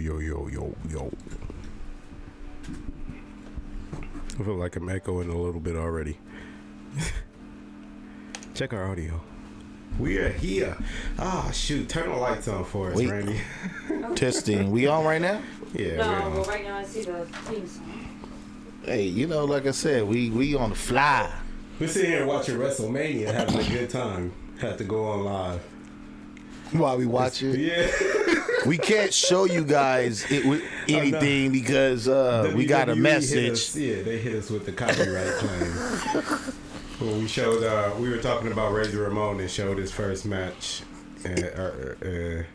Yo. I feel like I'm echoing a little bit already. Check our audio. We are here. Shoot. Turn the lights on for us, Randy. Testing. We on right now? Yeah. No, well, right now I see the theme song. Hey, like I said, we on the fly. We're sitting here watching WrestleMania, having a good time. Had to go on live. While we watch it? Yeah. We can't show you guys anything because we got a message. They hit us with the copyright claim. When we showed, we were talking about Razor Ramon and showed his first match. And the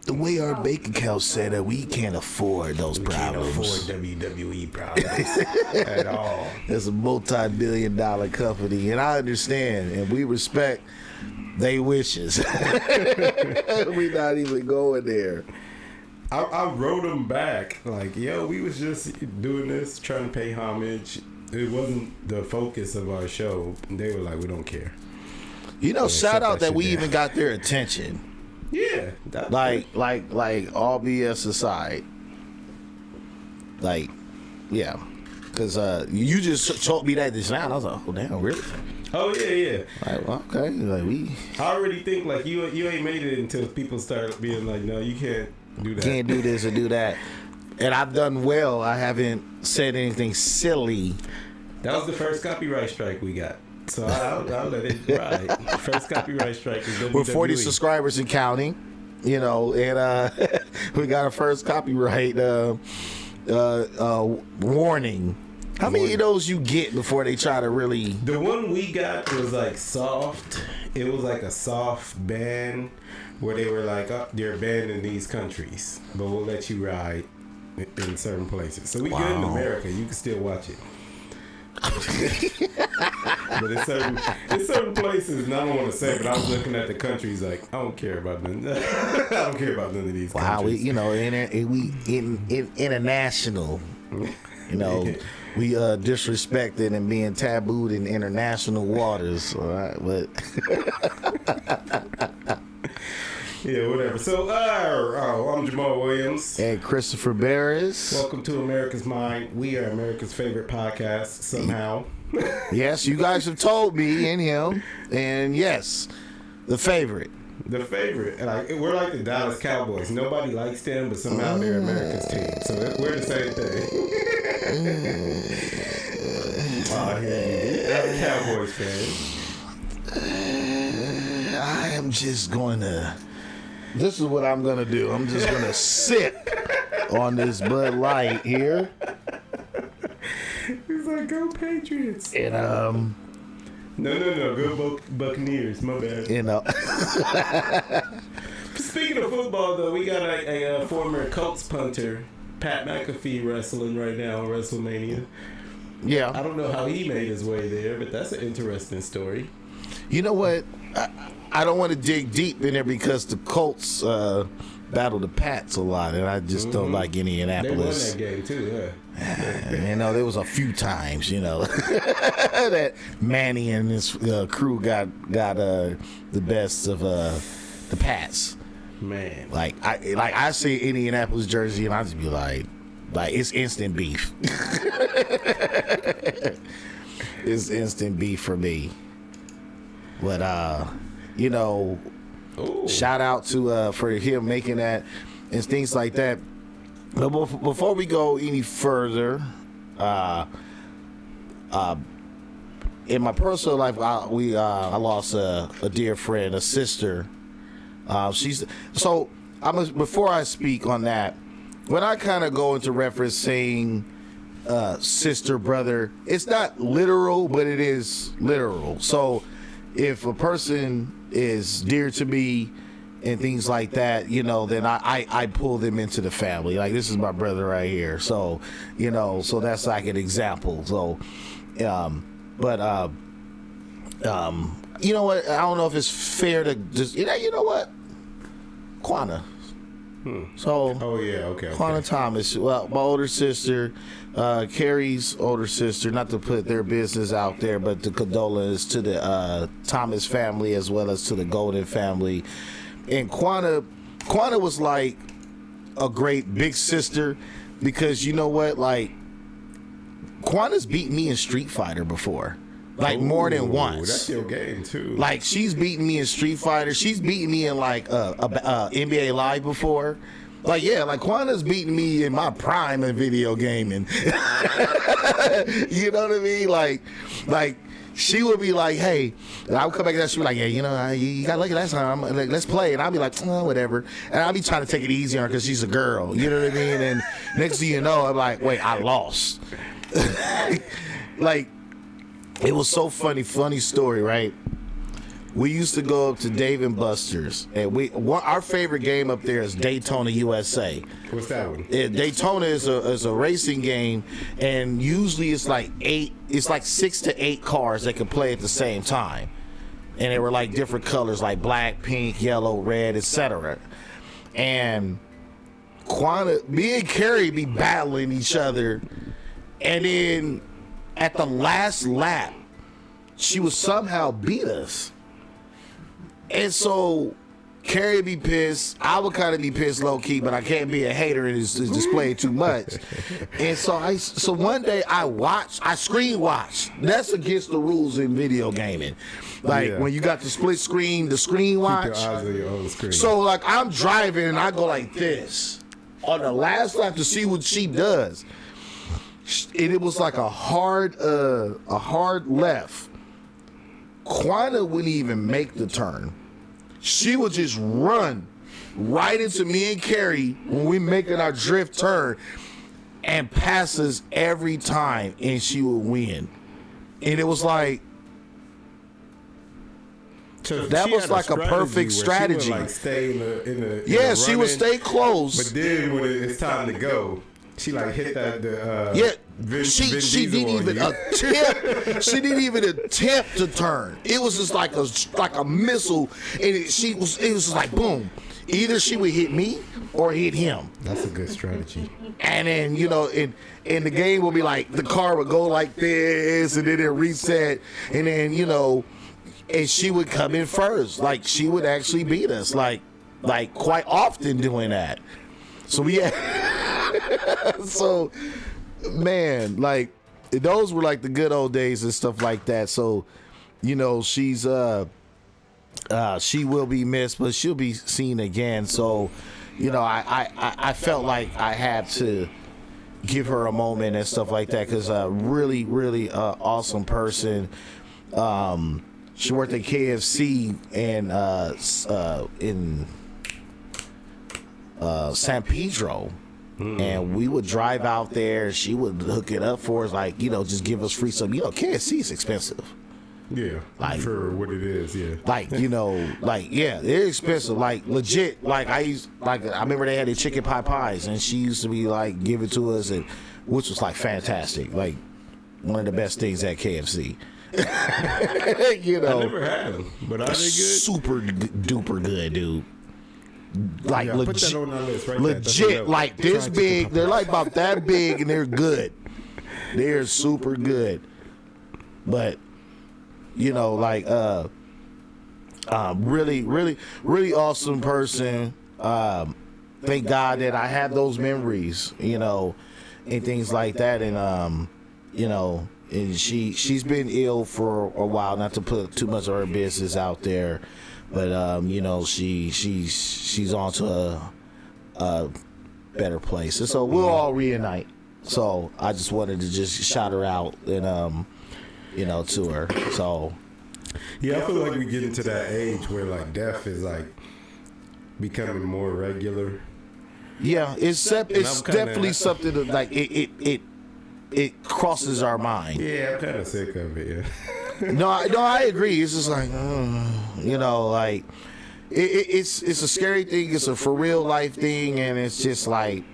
way our bank account set up, we can't afford those problems. We can't afford WWE problems at all. It's a multi-billion-dollar company, and I understand, and we respect they wishes. We're not even going there. I wrote them back like, yo, we was just doing this, trying to pay homage. It wasn't the focus of our show. They were like, we don't care. Shout out that we even got their attention. Yeah. Like all BS aside. Yeah. Because you just told me that just now, and I was like, oh, damn, really? Oh, yeah. Like, well, okay. I already think, you ain't made it until people start being like, no, you can't do that. Can't do this or do that. And I've done well. I haven't said anything silly. That was the first copyright strike we got. So I'll let it ride. First copyright strike is WWE. We're 40 subscribers and counting, and we got a first copyright warning. How many of those you get before they try to really... The one we got was soft. It was like a soft ban where they were like, oh, you're banned in these countries, but we'll let you ride in certain places. So we good in America. You can still watch it. But in certain places, and I don't want to say, but I was looking at the countries like, I don't care about none. I don't care about none of these countries. We international. We disrespected and being tabooed in international waters. All right, but yeah, whatever. So, I'm Jamal Williams. And Christopher Barris. Welcome to America's Mind. We are America's favorite podcast, somehow. Yes, you guys have told me and him. And yes, the favorite. The favorite. And we're like the Dallas Cowboys. Nobody likes them, but somehow they're America's team. So we're the same thing. I hear you. I'm a Cowboys fan. I am just going to... This is what I'm going to do. I'm just going to sit on this Bud Light here. He's like, go Patriots. And, No. Go Buccaneers. My bad. Speaking of football, though, we got a former Colts punter, Pat McAfee, wrestling right now on WrestleMania. Yeah. I don't know how he made his way there, but that's an interesting story. You know what? I don't want to dig deep in there because the Colts battle the Pats a lot, and I just don't like Indianapolis. They won that game, too, yeah. There was a few times, that Manny and his crew got the best of the Pats. Man. I see Indianapolis jersey, and I just be like it's instant beef. It's instant beef for me. But shout out to for him making that and things like that. But before we go any further, in my personal life, I lost a dear friend, a sister. Before I speak on that, when I kind of go into reference saying sister, brother, it's not literal, but it is literal. So if a person is dear to me and things like that, then I pull them into the family. Like, this is my brother right here. So, so that's like an example. So, you know what? I don't know if it's fair to just, you know what? Quana. So, okay. Quana Thomas, well, my older sister, Carrie's older sister, not to put their business out there, but the condolences to the Thomas family as well as to the Golden family. And Quana was like a great big sister because you know what, like Quanda's beat me in Street Fighter before. Like more than once. That's your game too. Like she's beaten me in Street Fighter. She's beaten me in like NBA Live before. Like yeah, like Quanda's beaten me in my prime in video gaming. You know what I mean? Like she would be like, hey, and I would come back and she'd be like, yeah, you know, you got lucky last time. Like, let's play. And I'll be like, oh, whatever. And I'll be trying to take it easy on her because she's a girl. You know what I mean? And next thing you know, I'm like, wait, I lost. Like. It was so funny story, right? We used to go up to Dave and Buster's, and our favorite game up there is Daytona USA. What's that one? Daytona is a racing game, and usually it's like 6 to 8 cars that can play at the same time, and they were like different colors, like black, pink, yellow, red, etc. And me and Carrie be battling each other, and then at the last lap, she would somehow beat us. And so, Carrie be pissed. I would kind of be pissed low key, but I can't be a hater and display too much. And so one day I screen watch. That's against the rules in video gaming. Like when you got the split screen, the screen watch. Keep your eyes on your own screen. So like I'm driving and I go like this on the last lap to see what she does. And it was like a hard left. Quanda wouldn't even make the turn. She would just run right into me and Carrie when we making our drift turn and pass us every time, and she would win. And it was like that was like a perfect strategy. She would like stay in the yeah, she would stay close. But then when it's time to go, she like hit that she didn't even attempt. She didn't even attempt to turn. It was just like a missile, and it was just like boom. Either she would hit me or hit him. That's a good strategy. And then and the game would be like the car would go like this, and then it reset, and then and she would come in first. Like she would actually beat us. Like quite often doing that. So so, man, like those were like the good old days and stuff like that. So, she's she will be missed, but she'll be seen again. So, I felt like I had to give her a moment and stuff like that because really, really awesome person. She worked at KFC and in San Pedro. And we would drive out there. She would hook it up for us, like, just give us free stuff. KFC is expensive. Yeah, like for what it is, yeah. Like, they're expensive. Like, legit. Like, I remember they had the chicken pot pies, and she used to be like, give it to us, and which was like fantastic. Like, one of the best things at KFC. I never had them, but are they good? Super duper good, dude. Like yeah, legit, put that on our list right legit, like this big. They're like about that big, and they're good. They're super good. But really, really, really awesome person. Thank God that I have those memories, and things like that. And and she's been ill for a while. Not to put too much of her business out there. But she's on to a better place, and so we'll all reunite. So I just wanted to just shout her out and to her. So yeah, I feel like we get into that age where like death is like becoming more regular. Yeah, it's definitely something that like it crosses our mind. Yeah, I'm kind of sick of it. Yeah. No, I agree. It's just like, like it's a scary thing. It's a for real life thing, and it's just like,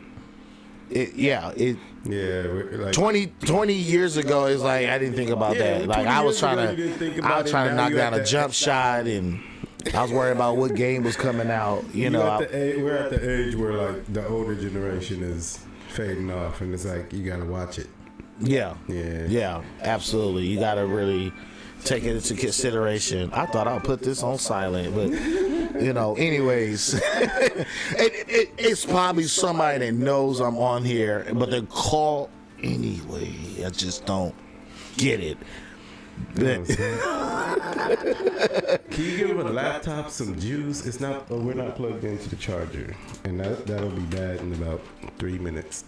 like 20 years ago, it's like I didn't think about that. Like I was trying to knock down a jump shot, and I was worried about what game was coming out. We're at the age where like the older generation is fading off, and it's like you gotta watch it. Yeah, absolutely. You gotta really take it into consideration. I thought I'll put this on silent, but Anyways, it's probably somebody that knows I'm on here, but they call anyway. I just don't get it. Can you give a laptop some juice? It's not. Oh, we're not plugged into the charger, and that'll be bad in about 3 minutes.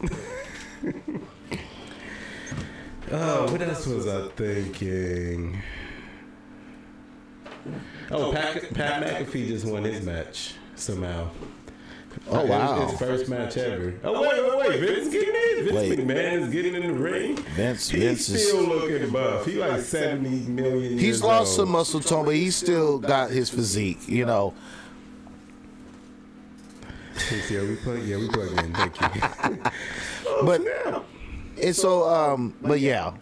Oh, what else was I thinking? Oh, Pat McAfee just won his match somehow. Oh, wow. His first match ever. Oh, wait. Vince getting in? Vince McMahon is getting in the ring? Vince He's still looking buff. He's like 70 million He's lost some muscle tone, but he's still got his physique, Yeah, we plug in. Thank you. But and so, but yeah,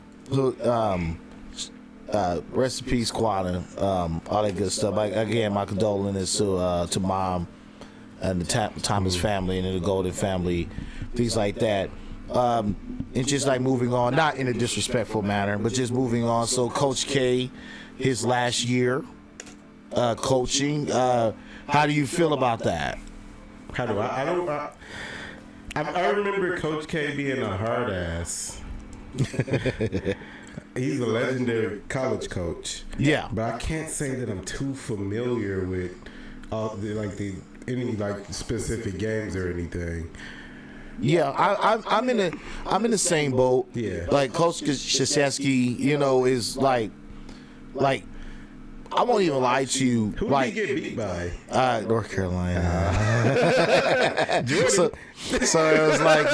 rest in peace, Quanah. All that good stuff. Again, my condolences to Mom and the Thomas family and the Golden family, things like that. And just like moving on, not in a disrespectful manner, but just moving on. So Coach K, his last year coaching. How do you feel about that? How do I remember Coach K being a hard ass. He's a legendary college coach. Yeah, but I can't say that I'm too familiar with any specific games or anything. Yeah, I'm in the same boat. Yeah, like Coach Krzyzewski, is like I won't even lie to you. Who did he get beat by? North Carolina. So it was like,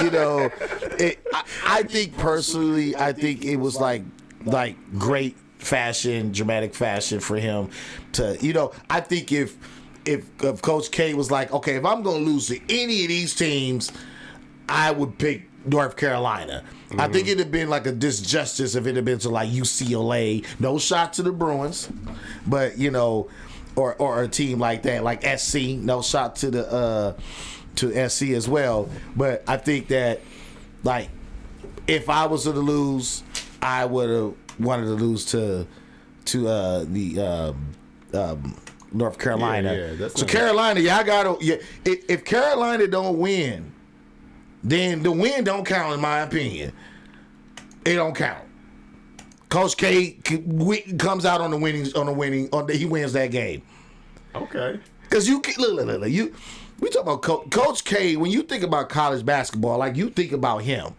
I think personally, it was like great fashion, dramatic fashion for him to, I think if Coach K was like, okay, if I'm going to lose to any of these teams, I would pick North Carolina. Mm-hmm. I think it'd have been like a disjustice if it had been to like UCLA. No shot to the Bruins, but or a team like that, like SC. No shot to the to SC as well. But I think that like if I was to lose, I would have wanted to lose to the North Carolina. Yeah, so Carolina, y'all gotta. If Carolina don't win, then the win don't count in my opinion. It don't count. Coach K comes out on the winning. He wins that game. Okay. Because we talk about Coach K. When you think about college basketball, like you think about him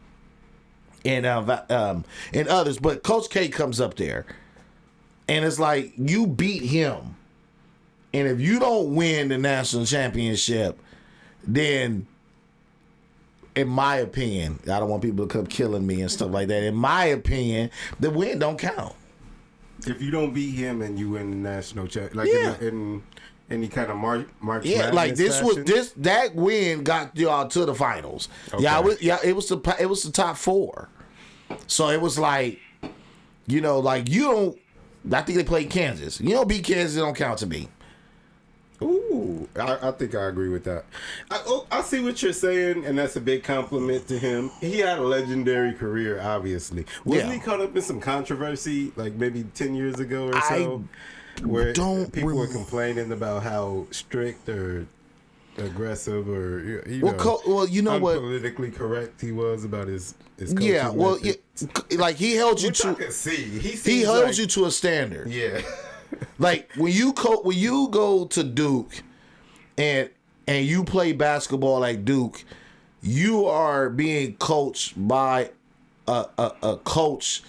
and others, but Coach K comes up there, and it's like you beat him, and if you don't win the national championship, then, in my opinion, I don't want people to come killing me and stuff like that. In my opinion, the win don't count. If you don't beat him and you win the national championship, in any kind of March like that win got y'all to the finals. Okay. It was the top four. So it was like, you don't. I think they played Kansas. You don't beat Kansas, it don't count to me. Ooh, I think I agree with that. I see what you're saying, and that's a big compliment to him. He had a legendary career, obviously. Wasn't he caught up in some controversy, like maybe 10 years ago or so, where people were complaining about how strict or aggressive or politically correct he was about his coaching. Yeah, well, like he held you to. I could see. He held you to a standard. Yeah. Like when you go to Duke and you play basketball like Duke, you are being coached by a coach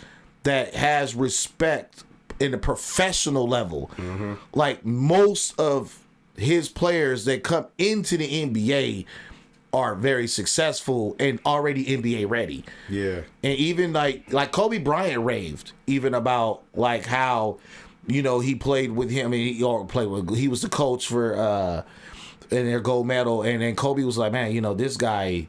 that has respect in a professional level. Mm-hmm. Like most of his players that come into the NBA are very successful and already NBA ready. Yeah. And even like Kobe Bryant raved even about like how he played with him, and he was the coach for in their gold medal, and then Kobe was like, man, this guy,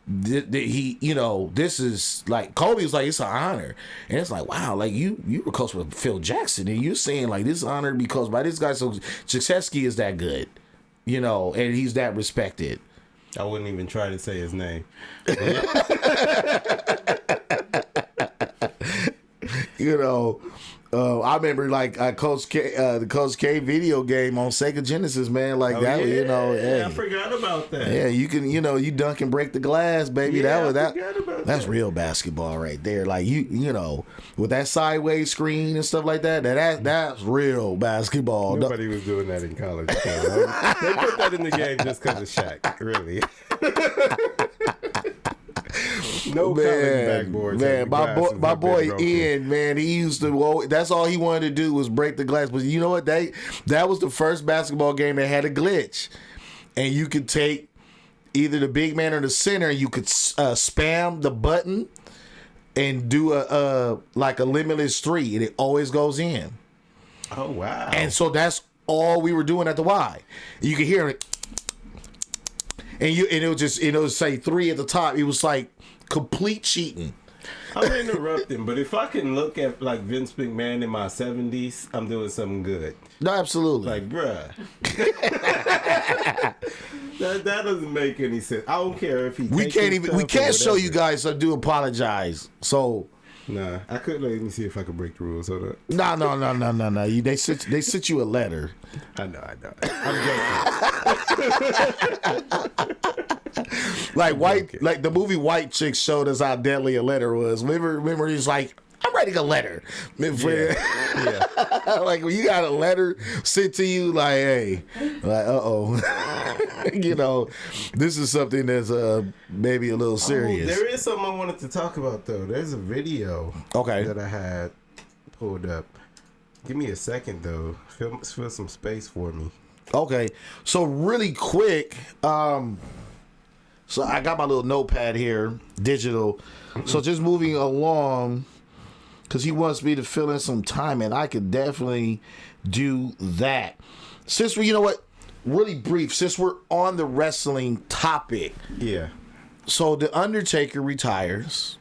this is like, Kobe was like, it's an honor, and it's like, wow, like you were coach with Phil Jackson, and you're saying like this honor because by this guy, so Krzyzewski is that good, and he's that respected. I wouldn't even try to say his name. I remember like Coach K, the Coach K video game on Sega Genesis, man. Like that, yeah, you know. Hey, I forgot about that. yeah, you can, you dunk and break the glass, baby. Yeah, That's that. real basketball right there. Like you know, with that sideways screen and stuff like that's real basketball. Nobody was doing that in college. So, they put that in the game just because of Shaq, really. No college backboards. Man, my boy Ian, man, he used to. That's all he wanted to do was break the glass. But you know what? That was the first basketball game that had a glitch, and you could take either the big man or the center. You could spam the button and do a limitless three, and it always goes in. Oh wow! And so that's all we were doing at the Y. You could hear it. And it would say three at the top. It was like complete cheating. I'm interrupting, but if I can look at like Vince McMahon in my 70s, I'm doing something good. No, absolutely. Like, bruh. that doesn't make any sense. I don't care if he. We can't show you guys. So do apologize. So. Nah, I couldn't. Let me see if I could break the rules. Hold up. No. They sent you a letter. I know. I'm joking. Like the movie White Chicks showed us how deadly a letter was. Remember he's like, I'm writing a letter. Yeah. Like when you got a letter sent to you, like, hey, like, you know, this is something that's maybe a little serious. There is something I wanted to talk about though. There's a video that I had pulled up. Give me a second though. Fill some space for me. Okay, so really quick, so I got my little notepad here, digital. So just moving along, because he wants me to fill in some time, and I could definitely do that. Since you know what, really brief, since we're on the wrestling topic. Yeah. So The Undertaker retires.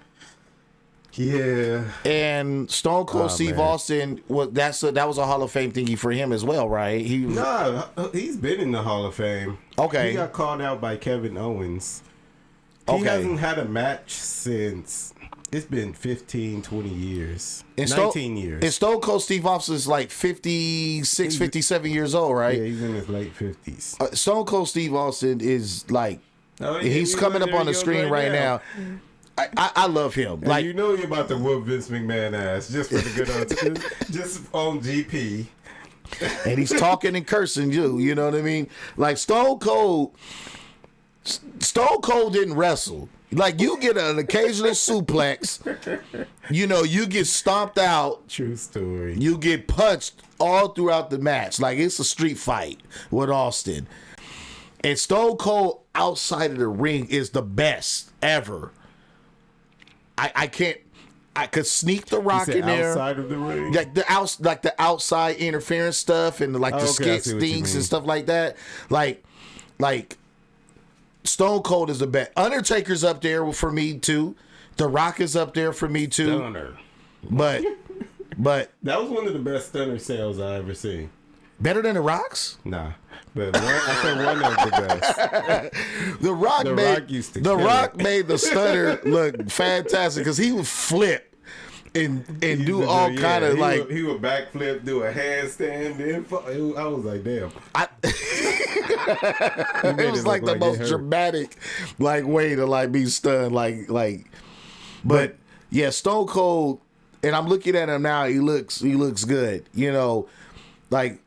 Yeah. And Stone Cold Steve Austin that was a Hall of Fame thingy for him as well, right? He's been in the Hall of Fame. Okay. He got called out by Kevin Owens. He hasn't had a match since it's been 15, 20 years. 19 years. And Stone Cold Steve Austin's like 56, 57 years old, right? Yeah, he's in his late 50s. Stone Cold Steve Austin is like, he's coming up on the screen right now. I love him. And like, you know you're about to whoop Vince McMahon ass just for the good old just on GP. And he's talking and cursing you. You know what I mean? Like Stone Cold didn't wrestle. Like you get an occasional suplex. You know, you get stomped out. True story. You get punched all throughout the match. Like it's a street fight with Austin. And Stone Cold outside of the ring is the best ever. I could sneak the Rock in there. Outside of the ring, like the outside interference stuff and like the skit stinks and stuff like that. Like Stone Cold is the best. Undertaker's up there for me too. The Rock is up there for me too. Stunner. But that was one of the best stunner sales I ever seen. Better than the Rock's? Nah. But I said one of the best. The Rock made the stunner look fantastic because he would flip and do all kind of like he would backflip, do a handstand. I was like, damn. It was like the most dramatic like way to like be stunned, like. But yeah, Stone Cold, and I'm looking at him now. He looks good. You know, like.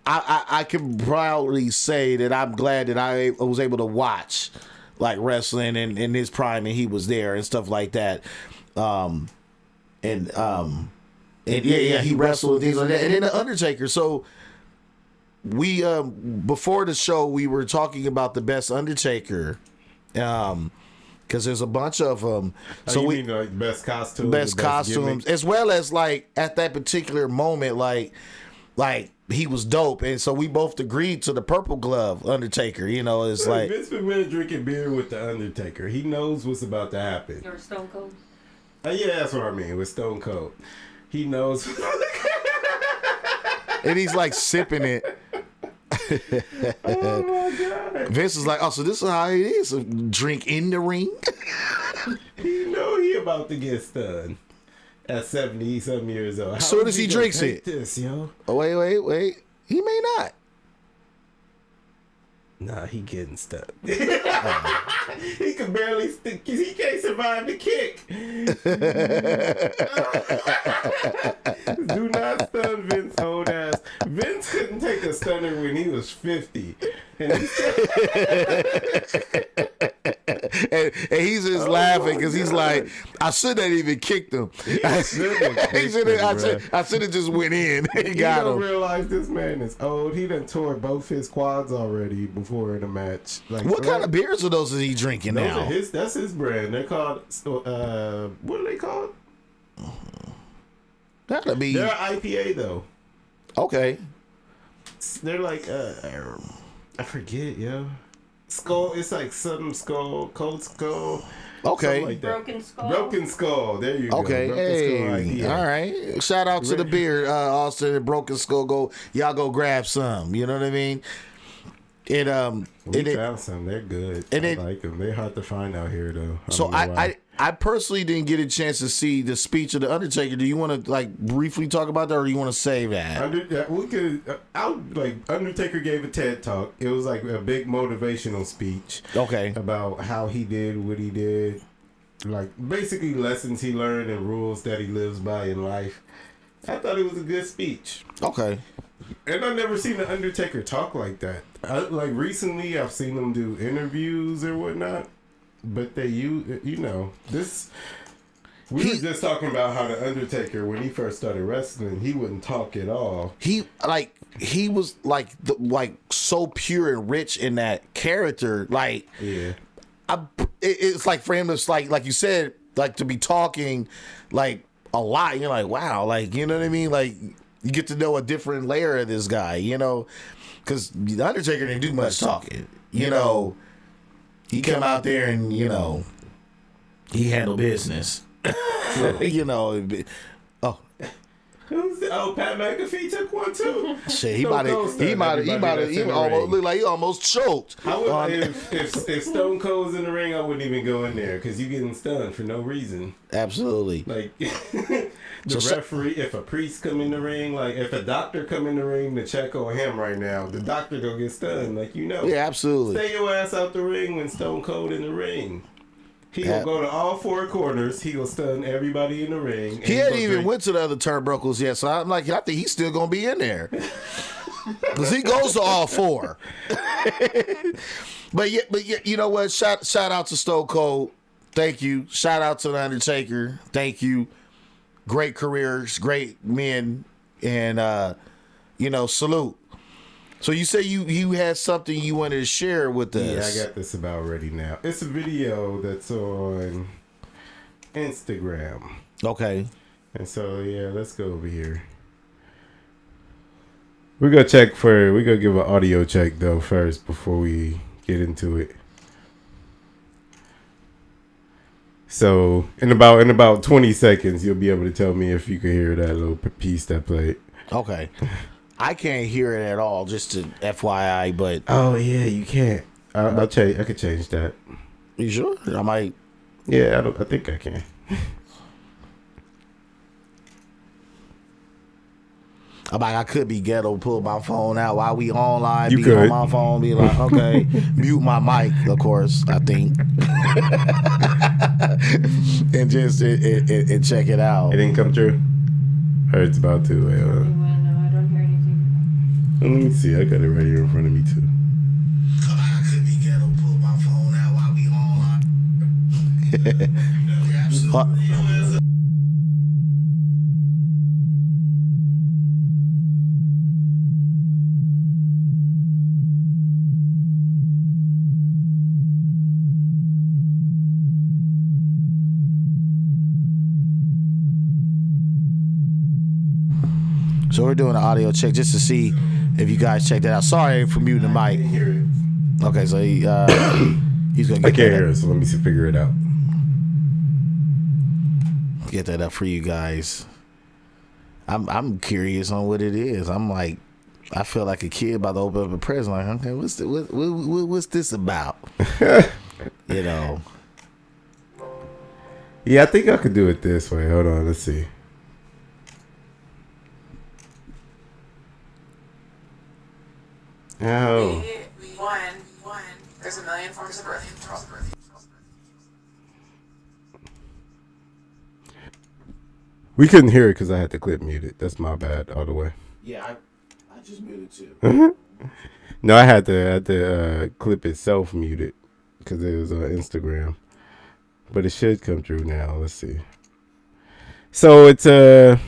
I can proudly say that I'm glad that I was able to watch like wrestling in his prime and he was there and stuff like that. And he wrestled and things like that. And then the Undertaker. So we before the show we were talking about the best Undertaker. Because there's a bunch of them. So you mean like best costumes, costumes, as well as like at that particular moment, like he was dope, and so we both agreed to the Purple Glove Undertaker. You know, it's like Vince McMahon drinking beer with the Undertaker. He knows what's about to happen. You're Stone Cold. Yeah, that's what I mean with Stone Cold. He knows, and he's like sipping it. Oh my God! Vince is like, oh, so this is how it is. Drink in the ring. He know he about to get stunned. at 70-something years old. As soon as he drinks it. This, yo. Oh, wait. He may not. Nah, he getting stuck. He can barely stick. He can't survive the kick. Do not stun Vince old ass. Vince couldn't take a stunner when he was 50. And he's just laughing because he's like, I should have even kicked him. I should have just went in and got him. You don't realize this man is old. He done tore both his quads already before in a match. Like, what kind of beers are those is he drinking those now? That's his brand. They're called, what are they called? That'll be. They're IPA though. Okay. They're like, I forget, yo. Skull, it's like something skull, cold skull. Okay. Like Broken Skull. Broken Skull. There you go. Okay. Hey. All right. Shout out to the beer, Austin and Broken Skull. Y'all go grab some. You know what I mean? We found some. They're good. I like them. They're hard to find out here, though. So I personally didn't get a chance to see the speech of the Undertaker. Do you want to like briefly talk about that, or do you want to save that? We could. Undertaker gave a TED talk. It was like a big motivational speech. Okay. About how he did what he did, like basically lessons he learned and rules that he lives by in life. I thought it was a good speech. Okay. And I've never seen the Undertaker talk like that. Like recently, I've seen him do interviews or whatnot. But we were just talking about how the Undertaker, when he first started wrestling, he wouldn't talk at all. He was like so pure and rich in that character. Like, yeah, it's like for him to like you said, like to be talking like a lot. You're like, wow, like you know what I mean? Like you get to know a different layer of this guy, you know, because the Undertaker didn't do much talking, you know. He come out there and, you know, he handled business. You know. Pat McAfee took one too. Shit, he might have almost choked. If Stone Cold's in the ring, I wouldn't even go in there because you're getting stunned for no reason. Absolutely. Like referee, if a priest come in the ring, like if a doctor come in the ring to check on him right now, the doctor gonna get stunned. Like Yeah, absolutely. Stay your ass out the ring when Stone Cold in the ring. He will go to all four corners. He will stun everybody in the ring. He hadn't even went to the other turnbuckles yet, so I'm like, I think he's still gonna be in there because he goes to all four. but you know what? Shout out to Stone Cold. Thank you. Shout out to the Undertaker. Thank you. Great careers, great men, and salute. So you say you had something you wanted to share with us. Yeah, I got this about ready now. It's a video that's on Instagram. Okay. And so, yeah, let's go over here. We're going to give an audio check, though, first before we get into it. So, in about 20 seconds, you'll be able to tell me if you can hear that little piece that played. Okay. I can't hear it at all, just to FYI, but... Oh, yeah, you can't. I'll change. I could change that. You sure? I might... Yeah, I think I can. I could be ghetto, pull my phone out while we online, you be could. on my phone, be like, okay, mute my mic, of course, I think. and just and check it out. It didn't come through? Or it's about to. No, I don't hear anything. Let me see. I got it right here in front of me, too. I could be ghetto, pull my phone out while we online. So we're doing an audio check just to see if you guys check that out. Sorry for muting the mic. I can't hear it. Okay, so he's gonna get I can't hear it, so let me figure it out. Get that up for you guys. I'm curious on what it is. I'm like, I feel like a kid about to open up a present. Like, okay, what's this about? You know. Yeah, I think I could do it this way. Hold on, let's see. Oh. One. There's a million forms of birth control. We couldn't hear it because I had the clip muted. That's my bad, all the way. Yeah, I just muted too. No, I had the clip itself muted because it was on Instagram. But it should come through now. Let's see. So it's a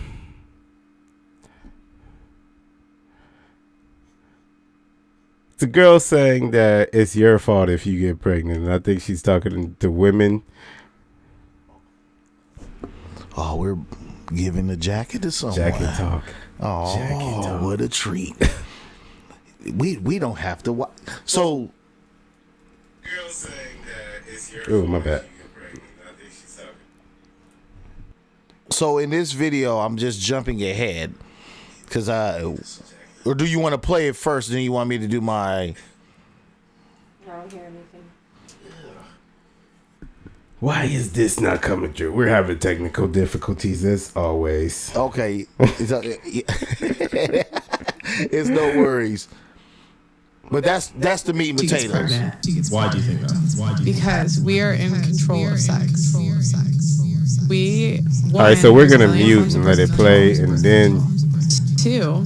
girl saying that it's your fault if you get pregnant. And I think she's talking to women. Oh, we're giving the jacket to someone. Jacket talk. Oh, Jacket talk. What a treat. we don't have to watch. So, Girl saying that it's your fault. Oh, my bad. So in this video, I'm just jumping ahead because or do you want to play it first? Then you want me to do my? I don't hear anything. Why is this not coming through? We're having technical difficulties as always. Okay, it's no worries. But that's the meat and potatoes. Why do you think that? Because we are in control of sex. We. All right, so we're gonna mute and let it play, and then Two.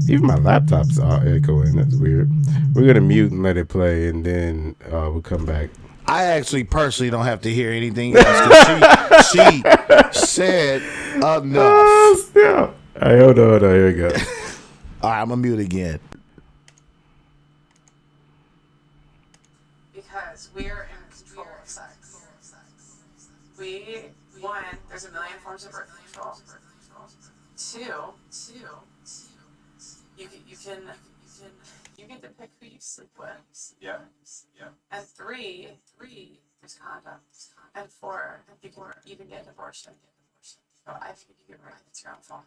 Even my laptop's all echoing. That's weird. We're gonna mute and let it play, and then we'll come back. I actually personally don't have to hear anything else because she said enough. Oh, snap. All right, hold on. Here we go. All right, I'm gonna mute again. Because we're in control of sex. One, there's a million forms of birth control. Two, you get to pick who you sleep with. Yeah. And three, there's condoms. And four, you can get an abortion. So I think you're right. It's your own fault.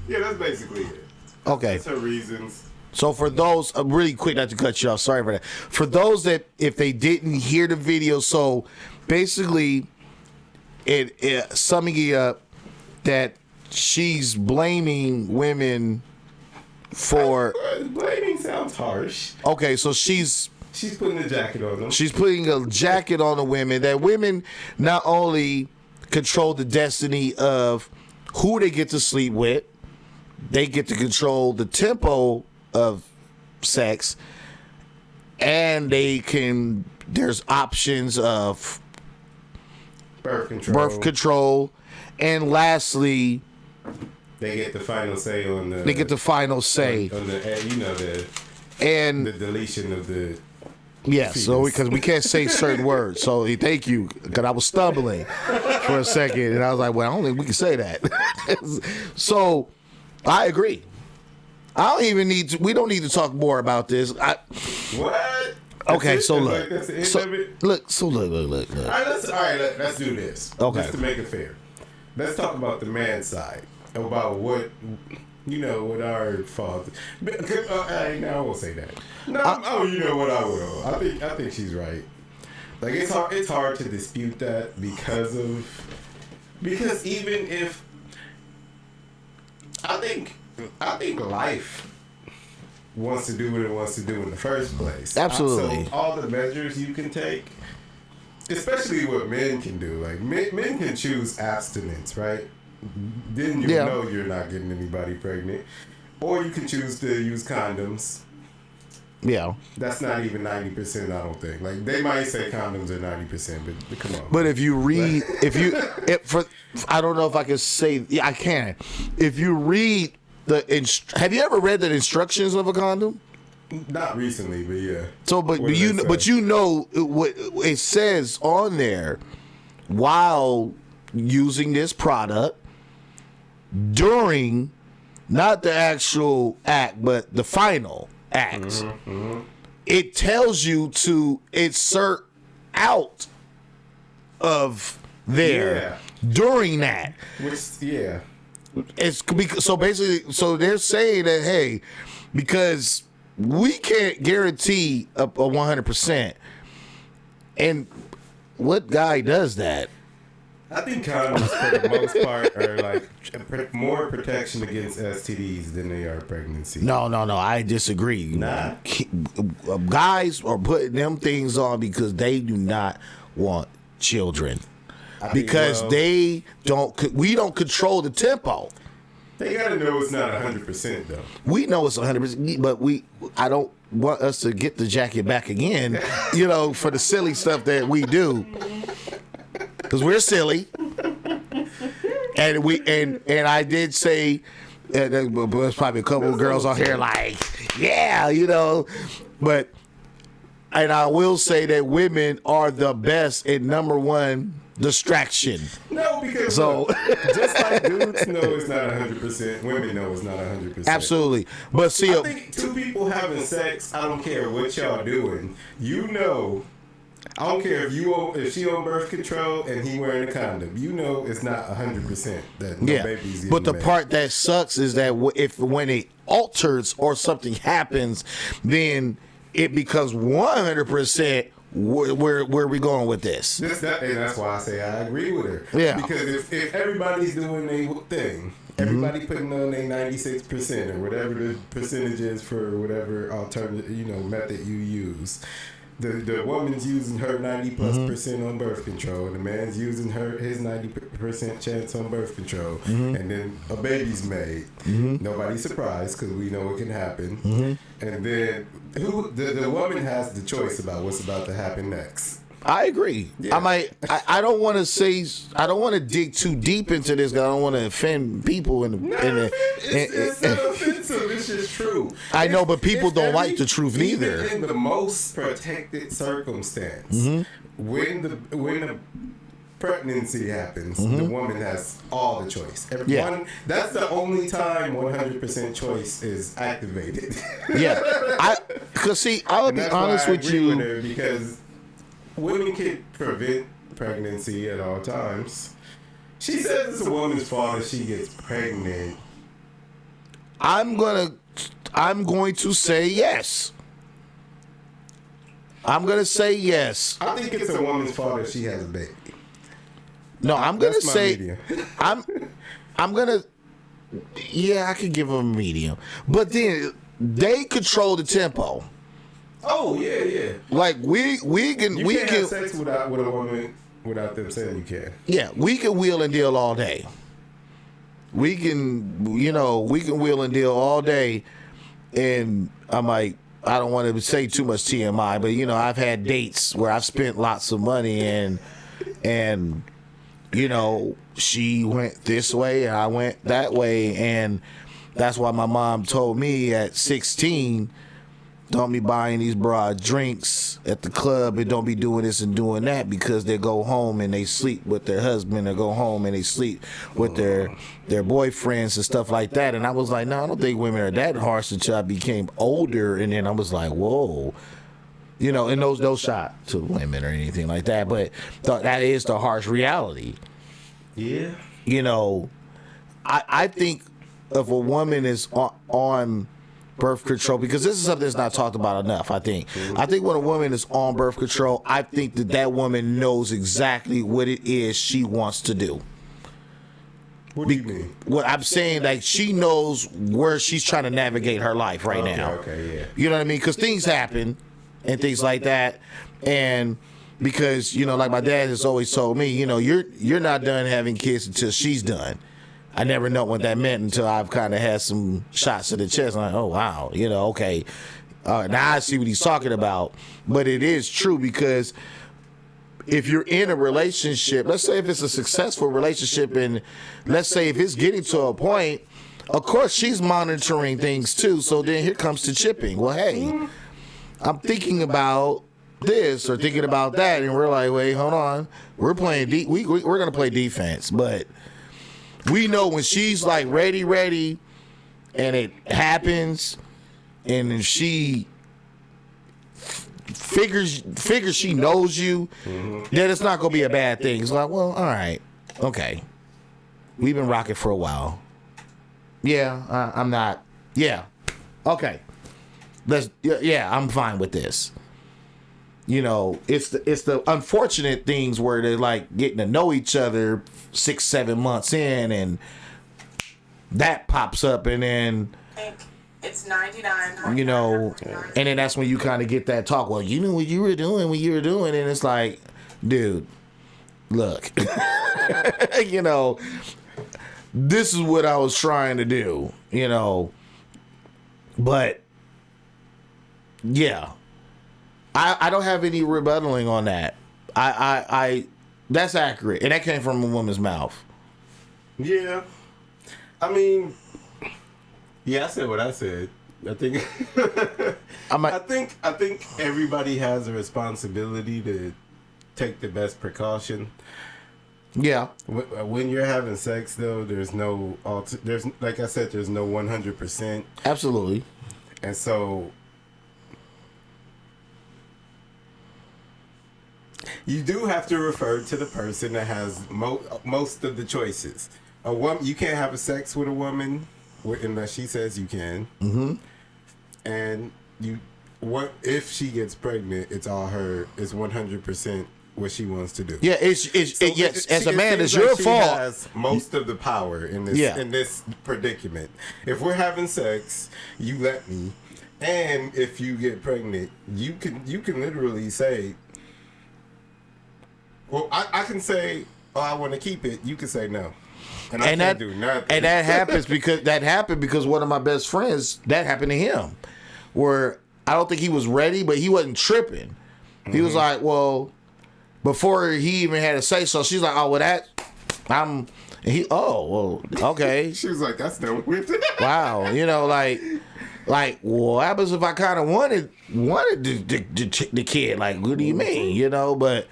Yeah, that's basically it. Okay. That's her reasons. So for those, really quick, not to cut you off, sorry for that. For those that, if they didn't hear the video, so basically, it summing it up, that she's blaming women for. Blaming sounds harsh. Okay, so she's putting a jacket on them. She's putting a jacket on the women. That women not only control the destiny of who they get to sleep with, they get to control the tempo of sex, and there's options of birth control, and lastly, they get the final say on the. They get the final say on the and the deletion of the. Yes, so because we can't say certain words. So thank you, because I was stumbling for a second, and I was like, well, I don't think we can say that. So I agree. I don't even need to. We don't need to talk more about this. What? Okay, so look. That's the end of it? Look. All right, let's do this. Okay. Just to make it fair. Let's talk about the man's side. About what, what our fault. No, I won't say that. No, you know what, I will. I think she's right. Like, it's hard to dispute that because even if I think life wants to do what it wants to do in the first place. Absolutely. So all the measures you can take, especially what men can do. Like men can choose abstinence, right? Then you know you're not getting anybody pregnant, or you can choose to use condoms. Yeah, that's not even 90%. I don't think. Like they might say condoms are 90%, but come on. But if you read, I don't know if I can say. Yeah, I can. If you read have you ever read the instructions of a condom? Not recently, but yeah. So, but you know what it says on there while using this product during not the actual act, but the final act. Mm-hmm. It tells you to insert out of there during that. It's because so basically, so they're saying that, hey, because we can't guarantee a 100%. And what guy does that? I think condoms, for the most part, are like more protection against STDs than they are pregnancy. No, I disagree. Nah. Guys are putting them things on because they do not want children. Because they don't. We don't control the tempo. They gotta know it's not 100% though. We know it's 100%, but I don't want us to get the jacket back again, for the silly stuff that we do. Because we're silly. And I did say, there's probably a couple of girls out here like, yeah, but, and I will say that women are the best at number one distraction. No, because just like dudes know it's not 100%, women know it's not 100%. Absolutely. But see, I think two people having sex, I don't care what y'all doing. I don't care if she on birth control and he wearing a condom. It's not 100% that no baby's getting but the made. Part that sucks is that when it alters or something happens, then it becomes 100%. Where are we going with this? And that's why I say I agree with her. Yeah. Because if everybody's doing their thing, everybody putting on their 96% or whatever the percentage is for whatever alternative method you use. The woman's using her 90+% on birth control, and the man's using his 90% chance on birth control, and then a baby's made. Nobody's surprised because we know it can happen. And then the woman has the choice about what's about to happen next. I agree. Yeah. I don't want to say. I don't want to dig too deep into this. I don't want to offend people. It's not offensive. It's just true. I know, but people don't like the truth neither. Even in the most protected circumstance, when the pregnancy happens, the woman has all the choice. That's the only time 100% choice is activated. Because see, I'll be honest with you. With her because women can prevent pregnancy at all times. She says it's a woman's fault if she gets pregnant. I'm going to say yes. I'm going to say yes. I think it's a woman's fault if she has a baby. No, I'm going to say I'm going to I could give them a medium. But then they control the tempo. Oh yeah. Like we can have sex with a woman without them saying you can. Yeah, we can wheel and deal all day. We can wheel and deal all day, and I'm like, I don't want to say too much TMI, but I've had dates where I've spent lots of money and she went this way and I went that way, and that's why my mom told me at 16. Don't be buying these broad drinks at the club and don't be doing this and doing that because they go home and they sleep with their husband or go home and they sleep with their boyfriends and stuff like that. And I was like, no, I don't think women are that harsh until I became older. And then I was like, whoa. And no shot to women or anything like that. But that is the harsh reality. Yeah. I think if a woman is on birth control, because this is something that's not talked about enough. I think when a woman is on birth control, I think that woman knows exactly what it is she wants to do. What do you mean? What I'm saying, like, she knows where she's trying to navigate her life right now. Okay, yeah. You know what I mean? Because things happen and things like that, and because like my dad has always told me, you're not done having kids until she's done. I never know what that meant until I've kind of had some shots to the chest. I'm like, oh, wow, okay. Now I see what he's talking about. But it is true because if you're in a relationship, let's say if it's a successful relationship, and let's say if it's getting to a point, of course she's monitoring things too. So then here comes the chipping. Well, hey, I'm thinking about this or thinking about that. And we're like, wait, hold on. We're playing we're going to play defense, but we know when she's like ready, and it happens, and then she figures she knows you, then it's not gonna be a bad thing. It's like, well, all right, okay, we've been rocking for a while. Yeah, I'm not. Yeah, okay. I'm fine with this. You know, it's the unfortunate things where they're like getting to know each other 6-7 months in, and that pops up, and then it's 99. you know, and then that's when you kind of get that talk. Well, you knew what you were doing when you were doing, and it's like, dude, look, you know, this is what I was trying to do, you know, but yeah. I don't have any rebuttaling on that. I that's accurate, and that came from a woman's mouth. Yeah, I mean, yeah, I said what I said. I think, I think everybody has a responsibility to take the best precaution. Yeah. When you're having sex, though, there's no there's like I said, there's no 100%. Absolutely. And so you do have to refer to the person that has most of the choices. A woman, you can't have sex with a woman unless she says you can. Mm-hmm. And what if she gets pregnant? It's all her. It's 100% what she wants to do. Yeah, yes. As a man, it's your fault. She has most of the power in this predicament. If we're having sex, you let me, and if you get pregnant, you can literally say. Well, I can say, "Oh, I want to keep it." You can say no, and I can't do nothing. And that happens because one of my best friends, that happened to him, where I don't think he was ready, but he wasn't tripping. He was like, "Well," before he even had to say so, she's like, "Oh, well, okay." She was like, "That's done with it." Wow, you know, like, what happens if I kind of wanted the kid? Like, what do you mean? You know, but.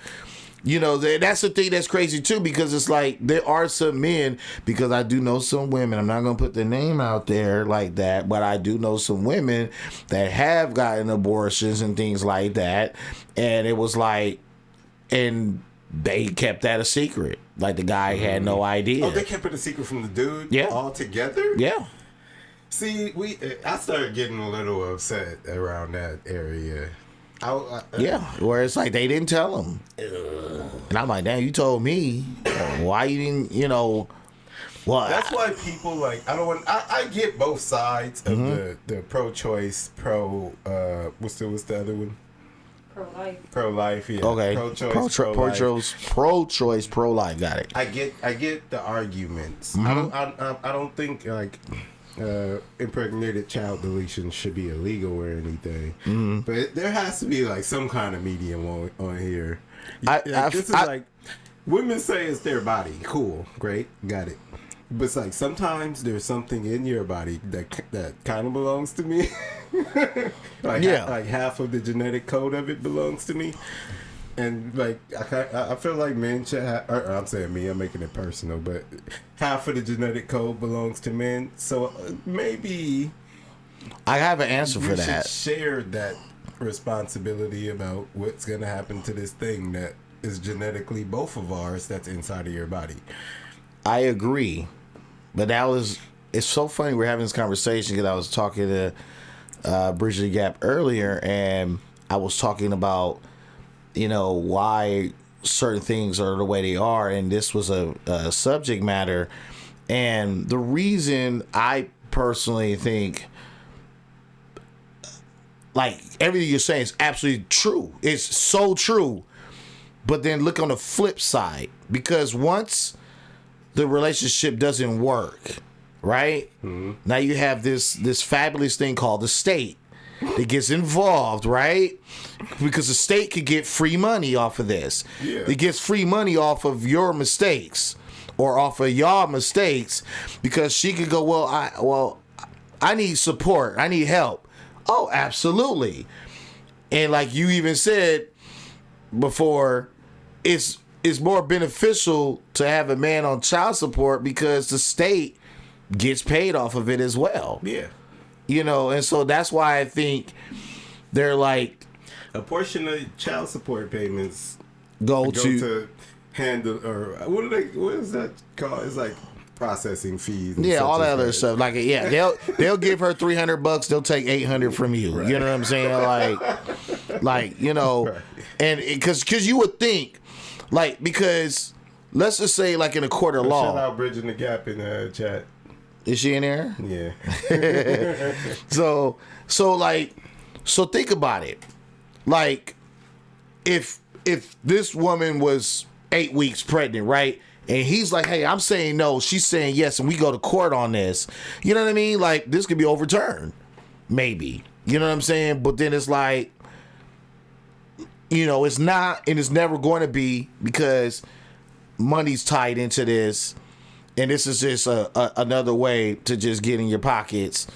You know, that's the thing that's crazy, too, because it's like there are some men, because I do know some women, I'm not going to put their name out there like that, but I do know some women that have gotten abortions and things like that, and it was like, and they kept that a secret. Like, the guy had no idea. Oh, they kept it a secret from the dude? Yeah. Altogether? Yeah. See, I started getting a little upset around that area. Where it's like they didn't tell him, and I'm like, damn, you told me. Why you didn't? You know, well, that's why people like. I get both sides of the pro-choice, what's the other one? Pro-life, yeah. Okay. Pro-choice, pro-choice, pro-life. Got it. I get the arguments. I don't think like. Impregnated child deletion should be illegal or anything, but there has to be like some kind of medium on here. This is like women say it's their body, cool, great, got it. But it's like sometimes there's something in your body that kind of belongs to me. Like half of the genetic code of it belongs to me. And like I feel like men should have, I'm saying me, I'm making it personal, but half of the genetic code belongs to men. So maybe I have an answer for that. Share that responsibility about what's gonna happen to this thing that is genetically both of ours that's inside of your body. I agree, but it's so funny we're having this conversation because I was talking to Bridget the Gap earlier, and I was talking about, you know, why certain things are the way they are, and this was a subject matter, and the reason I personally think, like, everything you're saying is absolutely true. It's so true, but then look on the flip side, because once the relationship doesn't work, right? Now you have this fabulous thing called the state that gets involved, right? Because the state could get free money off of this. Yeah. It gets free money off of your mistakes or off of y'all mistakes, because she could go, I need support. I need help. Oh, absolutely. And like you even said before, it's more beneficial to have a man on child support because the state gets paid off of it as well. Yeah. You know, and so that's why I think they're like, a portion of child support payments go to handle, or what is that called? It's like processing fees. And all that other stuff. Like, they'll give her $300. They'll take $800 from you. Right. You know what I'm saying? Like right. And because you would think, like, because let's just say, like, in a court of law. Shout out Bridging the Gap in the chat. Is she in there? Yeah. So think about it. Like, if this woman was 8 weeks pregnant, right? And he's like, hey, I'm saying no, she's saying yes, and we go to court on this. You know what I mean? Like, this could be overturned. Maybe. You know what I'm saying? But then it's like, it's not, and it's never going to be, because money's tied into this. And this is just another way to just get in your pockets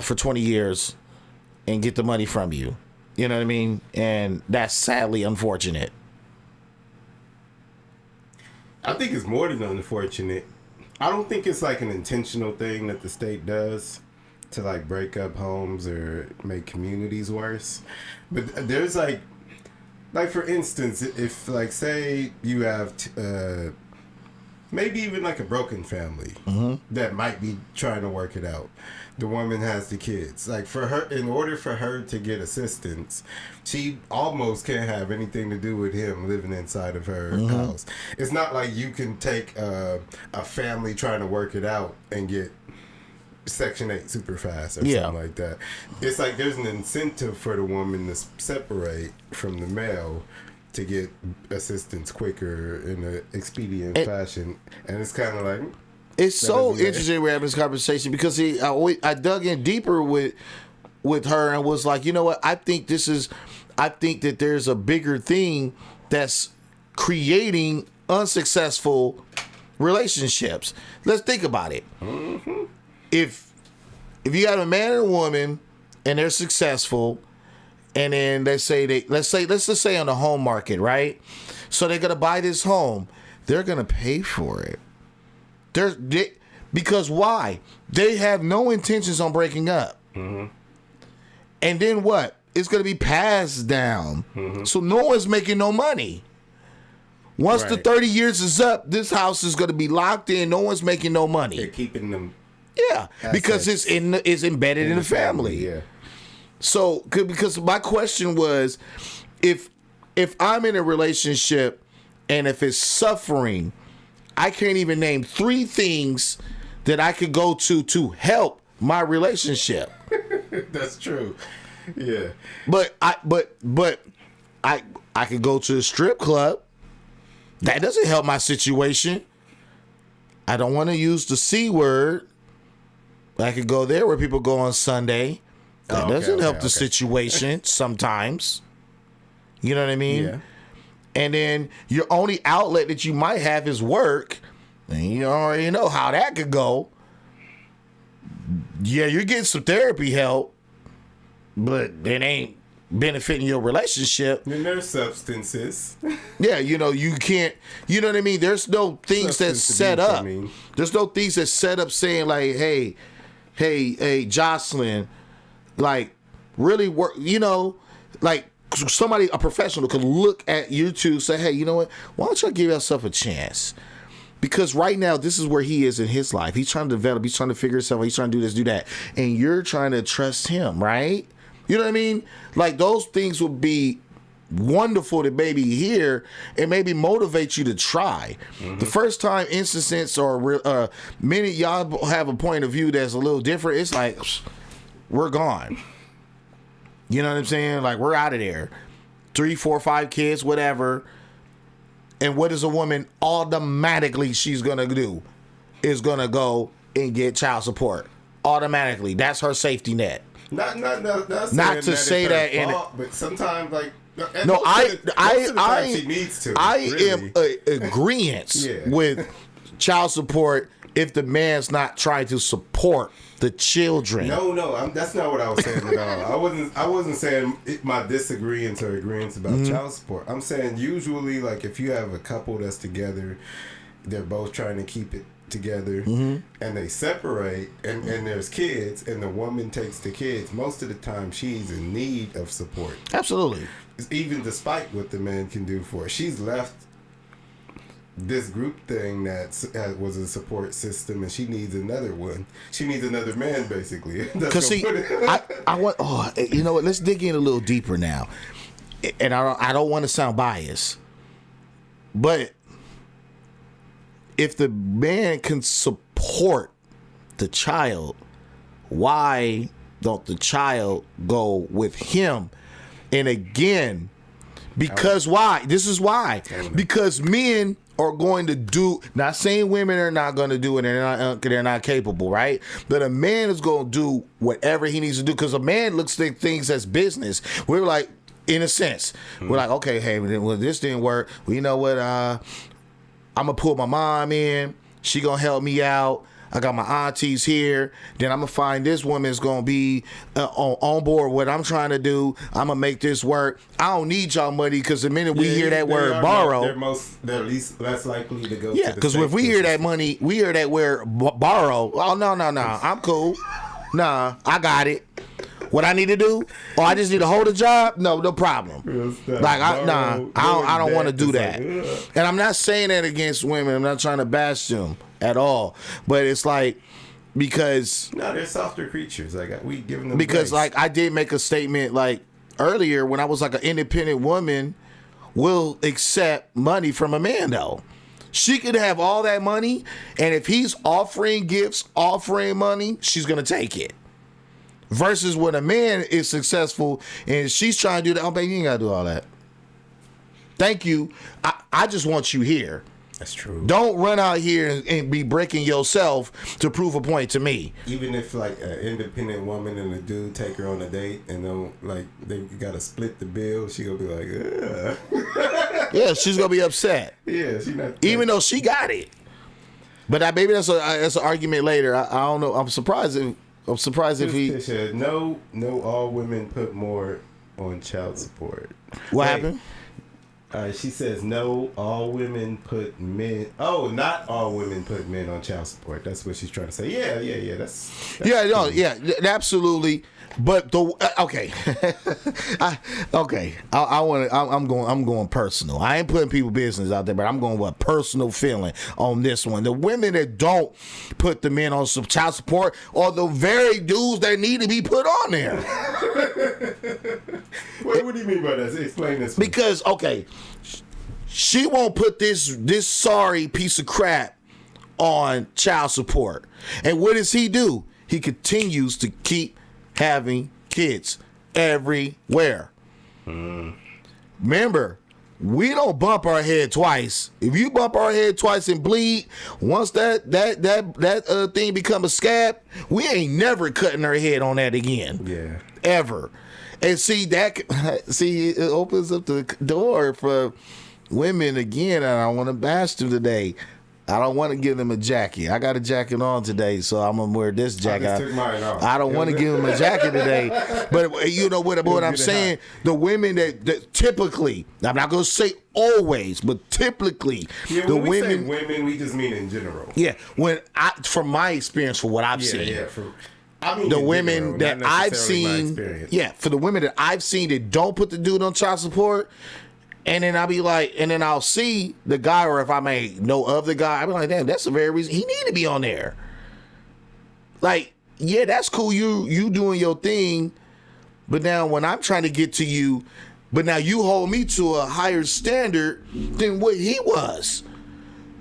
for 20 years and get the money from you. You know what I mean? And that's sadly unfortunate. I think it's more than unfortunate. I don't think it's like an intentional thing that the state does to like break up homes or make communities worse. But there's like for instance, if like say you have maybe even like a broken family that might be trying to work it out. The woman has the kids. Like, for her, in order for her to get assistance, she almost can't have anything to do with him living inside of her house. It's not like you can take a family trying to work it out and get Section 8 super fast or something like that. It's like there's an incentive for the woman to separate from the male to get assistance quicker in an expedient fashion. And it's kind of like... It's so interesting we're having this conversation because I dug in deeper with her and was like, you know what? I think that there's a bigger thing that's creating unsuccessful relationships. Let's think about it. Mm-hmm. If you got a man and a woman and they're successful, and then let's just say on the home market, right? So they're gonna buy this home. They're gonna pay for it. Because why? They have no intentions on breaking up. Mm-hmm. And then what? It's going to be passed down. Mm-hmm. So no one's making no money. Once the 30 years is up, this house is going to be locked in. No one's making no money. They're keeping them. Yeah, because it's embedded in the family. Yeah. So, because my question was, if I'm in a relationship and if it's suffering, I can't even name 3 things that I could go to help my relationship. That's true. Yeah. But I could go to a strip club. That doesn't help my situation. I don't want to use the C word. I could go there where people go on Sunday. That doesn't help the situation sometimes. You know what I mean? Yeah. And then your only outlet that you might have is work. And you already know how that could go. Yeah, you're getting some therapy help, but it ain't benefiting your relationship. And there's substances. Yeah, you can't, you know what I mean? There's no things that's set up. There's no things that's set up saying like, hey, Jocelyn, like, really work, like, somebody, a professional, could look at you two and say, hey, you know what? Why don't you give yourself a chance? Because right now, this is where he is in his life. He's trying to develop. He's trying to figure himself out. He's trying to do this, do that. And you're trying to trust him, right? You know what I mean? Like, those things would be wonderful to maybe hear and maybe motivate you to try. Mm-hmm. The first time instances or many y'all have a point of view that's a little different, it's like, we're gone. You know what I'm saying? Like, we're out of there. 3, 4, 5 kids, whatever. And what is a woman automatically she's going to do? Is going to go and get child support. Automatically. That's her safety net. Not to say that in fault, but sometimes, like, no, she needs to. I am agreement with child support if the man's not trying to support the children. No, that's not what I was saying at all. I wasn't saying my disagreements or agreements about child support. I'm saying usually, like, if you have a couple that's together, they're both trying to keep it together, and they separate, and there's kids, and the woman takes the kids. Most of the time, she's in need of support. Absolutely. Even despite what the man can do for her, she's left this group thing that was a support system, and she needs another one. She needs another man, basically. Because see, I want. Oh, you know what? Let's dig in a little deeper now. And I don't want to sound biased, but if the man can support the child, why don't the child go with him? And again, because why? This is why. Because men are going to do, not saying women are not going to do it and they're not capable, right? But a man is going to do whatever he needs to do, because a man looks at things as business. We're like, in a sense, we're like, okay, hey, well, this didn't work. Well, you know what? I'm going to pull my mom in. She going to help me out. I got my aunties here. Then I'm going to find this woman's going to be on board what I'm trying to do. I'm going to make this work. I don't need y'all money, because the minute we hear that word borrow. They're less likely to go. Yeah, because if we hear that money, we hear that word borrow. Oh, no. I'm cool. Nah, I got it. What I need to do? Oh, I just need to hold a job? No problem. Like, I don't want to do that. And I'm not saying that against women. I'm not trying to bash them at all. But it's like, because no, they're softer creatures. Like, we give them because grace. Like, I did make a statement like earlier when I was like, an independent woman will accept money from a man though. She could have all that money, and if he's offering gifts, offering money, she's gonna take it. Versus when a man is successful and she's trying to do that, oh baby, you ain't gotta do all that. Thank you. I just want you here. That's true. Don't run out here and be breaking yourself to prove a point to me. Even if like an independent woman and a dude take her on a date and they gotta split the bill, she gonna be like, ugh. Yeah, she's gonna be upset. Yeah, she not. Even though she got it. But maybe that's an argument later. I don't know. I'm surprised if he. Tisha, no, all women put more on child support. What happened? She says no, all women put men. Oh, not all women put men on child support. That's what she's trying to say. Yeah. That's Absolutely. But okay, I'm going personal. I ain't putting people business out there, but I'm going with a personal feeling on this one. The women that don't put the men on some child support are the very dudes that need to be put on there. What do you mean by that? Explain this one. Because she won't put this sorry piece of crap on child support, and what does he do? He continues to keep having kids everywhere. Remember, we don't bump our head twice. If you bump our head twice and bleed, once that thing become a scab, we ain't never cutting our head on that again. Yeah. Ever. And it opens up the door for women again, and I want to bash them today. I don't want to give them a jacket. I got a jacket on today, so I'm going to wear this jacket. I just took mine off. I don't want to give them a jacket today. But you know what I'm saying? The women that typically, I'm not going to say always, but typically, the women. Women, we just mean in general. Yeah. From my experience, for what I've seen. Yeah. The women that I've seen. Yeah. For the women that I've seen that don't put the dude on child support. And then I'll see the guy, or if I may know of the guy, I'll be like, damn, that's the very reason he need to be on there. Like, yeah, that's cool. You doing your thing. But now when I'm trying to get to you, but now you hold me to a higher standard than what he was.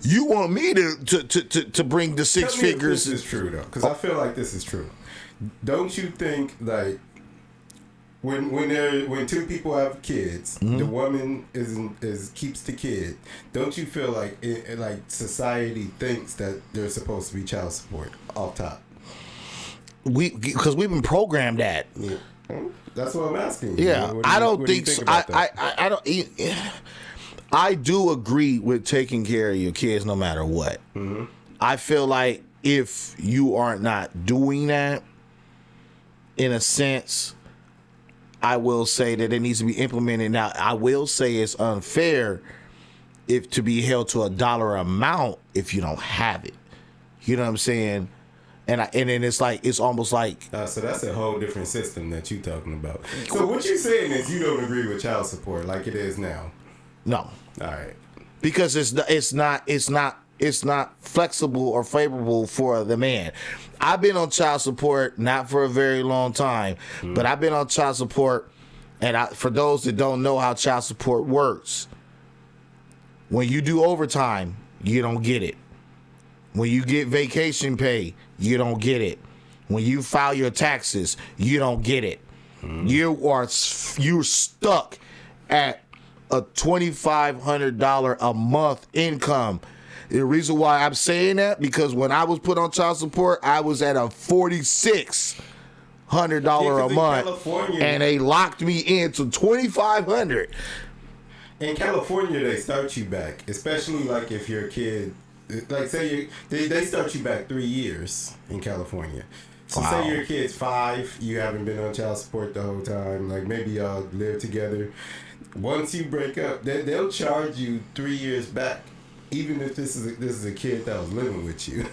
You want me to bring the six figures. This is true though, because I feel like this is true. Don't you think like when two people have kids, the woman keeps the kid? Don't you feel like like society thinks that there's supposed to be child support off top? Because we've been programmed that. Yeah. That's what I'm asking. Yeah, I don't think so. I don't. I do agree with taking care of your kids no matter what. Mm-hmm. I feel like if you are not doing that, in a sense, I will say that it needs to be implemented. Now, I will say it's unfair if to be held to a dollar amount if you don't have it. You know what I'm saying? And then it's almost like so that's a whole different system that you're talking about. So what you're saying is you don't agree with child support like it is now. No. All right. because it's not flexible or favorable for the man. I've been on child support not for a very long time, but I've been on child support, and for those that don't know how child support works, when you do overtime, you don't get it. When you get vacation pay, you don't get it. When you file your taxes, you don't get it. You're stuck at a $2,500 a month income. The reason why I'm saying that, because when I was put on child support, I was at a $4,600 a month, and they locked me into $2,500. In California, they start you back, especially like if you're a kid. Like say they start you back 3 years in California. So say your kid's 5, you haven't been on child support the whole time. Like maybe y'all live together. Once you break up, they'll charge you 3 years back, even if this is a kid that was living with you.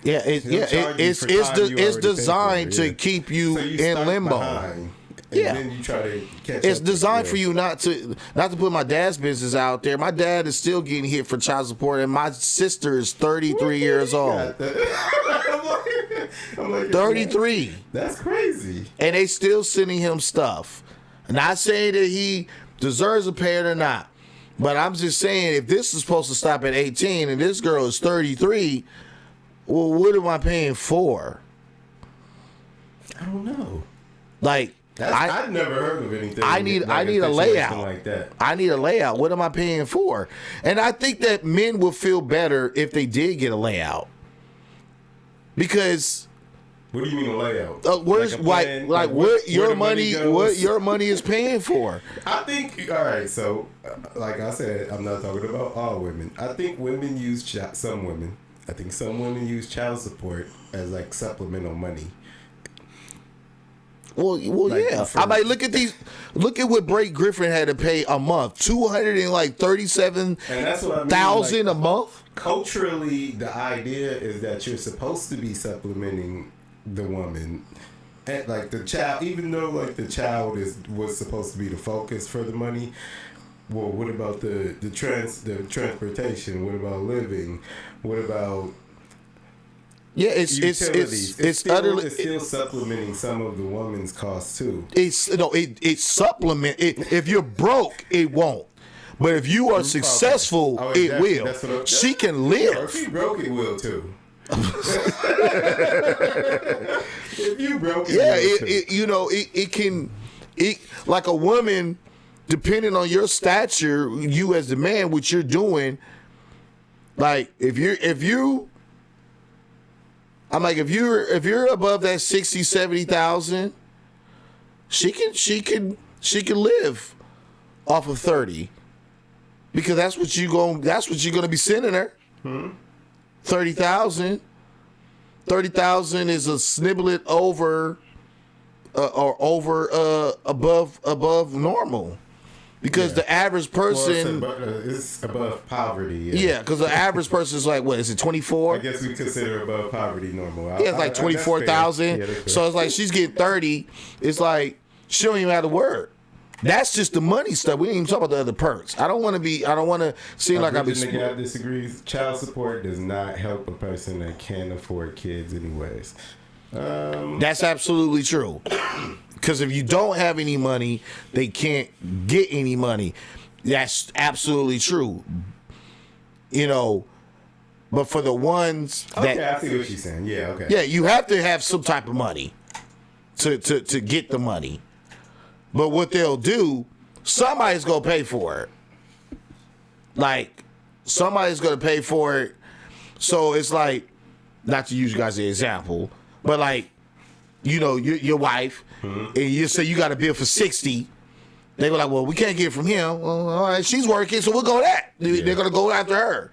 Yeah, it's designed to keep you in limbo. Behind, yeah, then you try to catch it's up designed for you not to put my dad's business out there. My dad is still getting hit for child support, and my sister is 33 years old. I'm like, 33. That's crazy. And they still sending him stuff. Not saying that he deserves a pay or not, but I'm just saying if this is supposed to stop at 18 and this girl is 33, well, what am I paying for? I don't know. Like, I've never heard of anything. I need a layout like that. I need a layout. What am I paying for? And I think that men would feel better if they did get a layout. Because what do you mean a layout? Where's what your money is paying for? I think all right. So, like I said, I'm not talking about all women. I think women use some women. I think some women use child support as like supplemental money. Well, like, yeah. I'm like, look at what Blake Griffin had to pay a month, $237,000 a month. Culturally, the idea is that you're supposed to be supplementing the woman, and like the child, even though like the child was supposed to be the focus for the money. Well, what about the transportation? What about living? What about yeah, it's still supplementing some of the woman's costs too. It's supplement. If you're broke, it won't. But if you are successful, it will. She can live. If you broke, it will too. If you broke, it will too. It can. Like a woman, depending on your stature, you as the man, what you're doing. Like if you're above that 60,000-70,000, she can live off of 30, because that's what you're gonna be sending her. 30,000 is a sniblet over above normal. Because the average person... it's above poverty. Yeah, because the average person is like, what, is it 24? I guess we consider above poverty normal. Yeah, it's like 24,000. So it's like she's getting 30. It's like she don't even have to work. That's just the money stuff. We didn't even talk about the other perks. I don't want to seem like I'm... The guy disagrees. Child support does not help a person that can't afford kids anyways. That's absolutely true. Because if you don't have any money, they can't get any money. That's absolutely true. But for the ones that... Okay, I see what she's saying. Yeah, okay. Yeah, you have to have some type of money to get the money. But what they'll do, somebody's going to pay for it. Like, somebody's going to pay for it. So it's like, not to use you guys as an example, but like, your wife, and you say you got a bill for 60. They were like, well, we can't get it from him. Well, all right, she's working, so we'll go that. Yeah. They're going to go after her.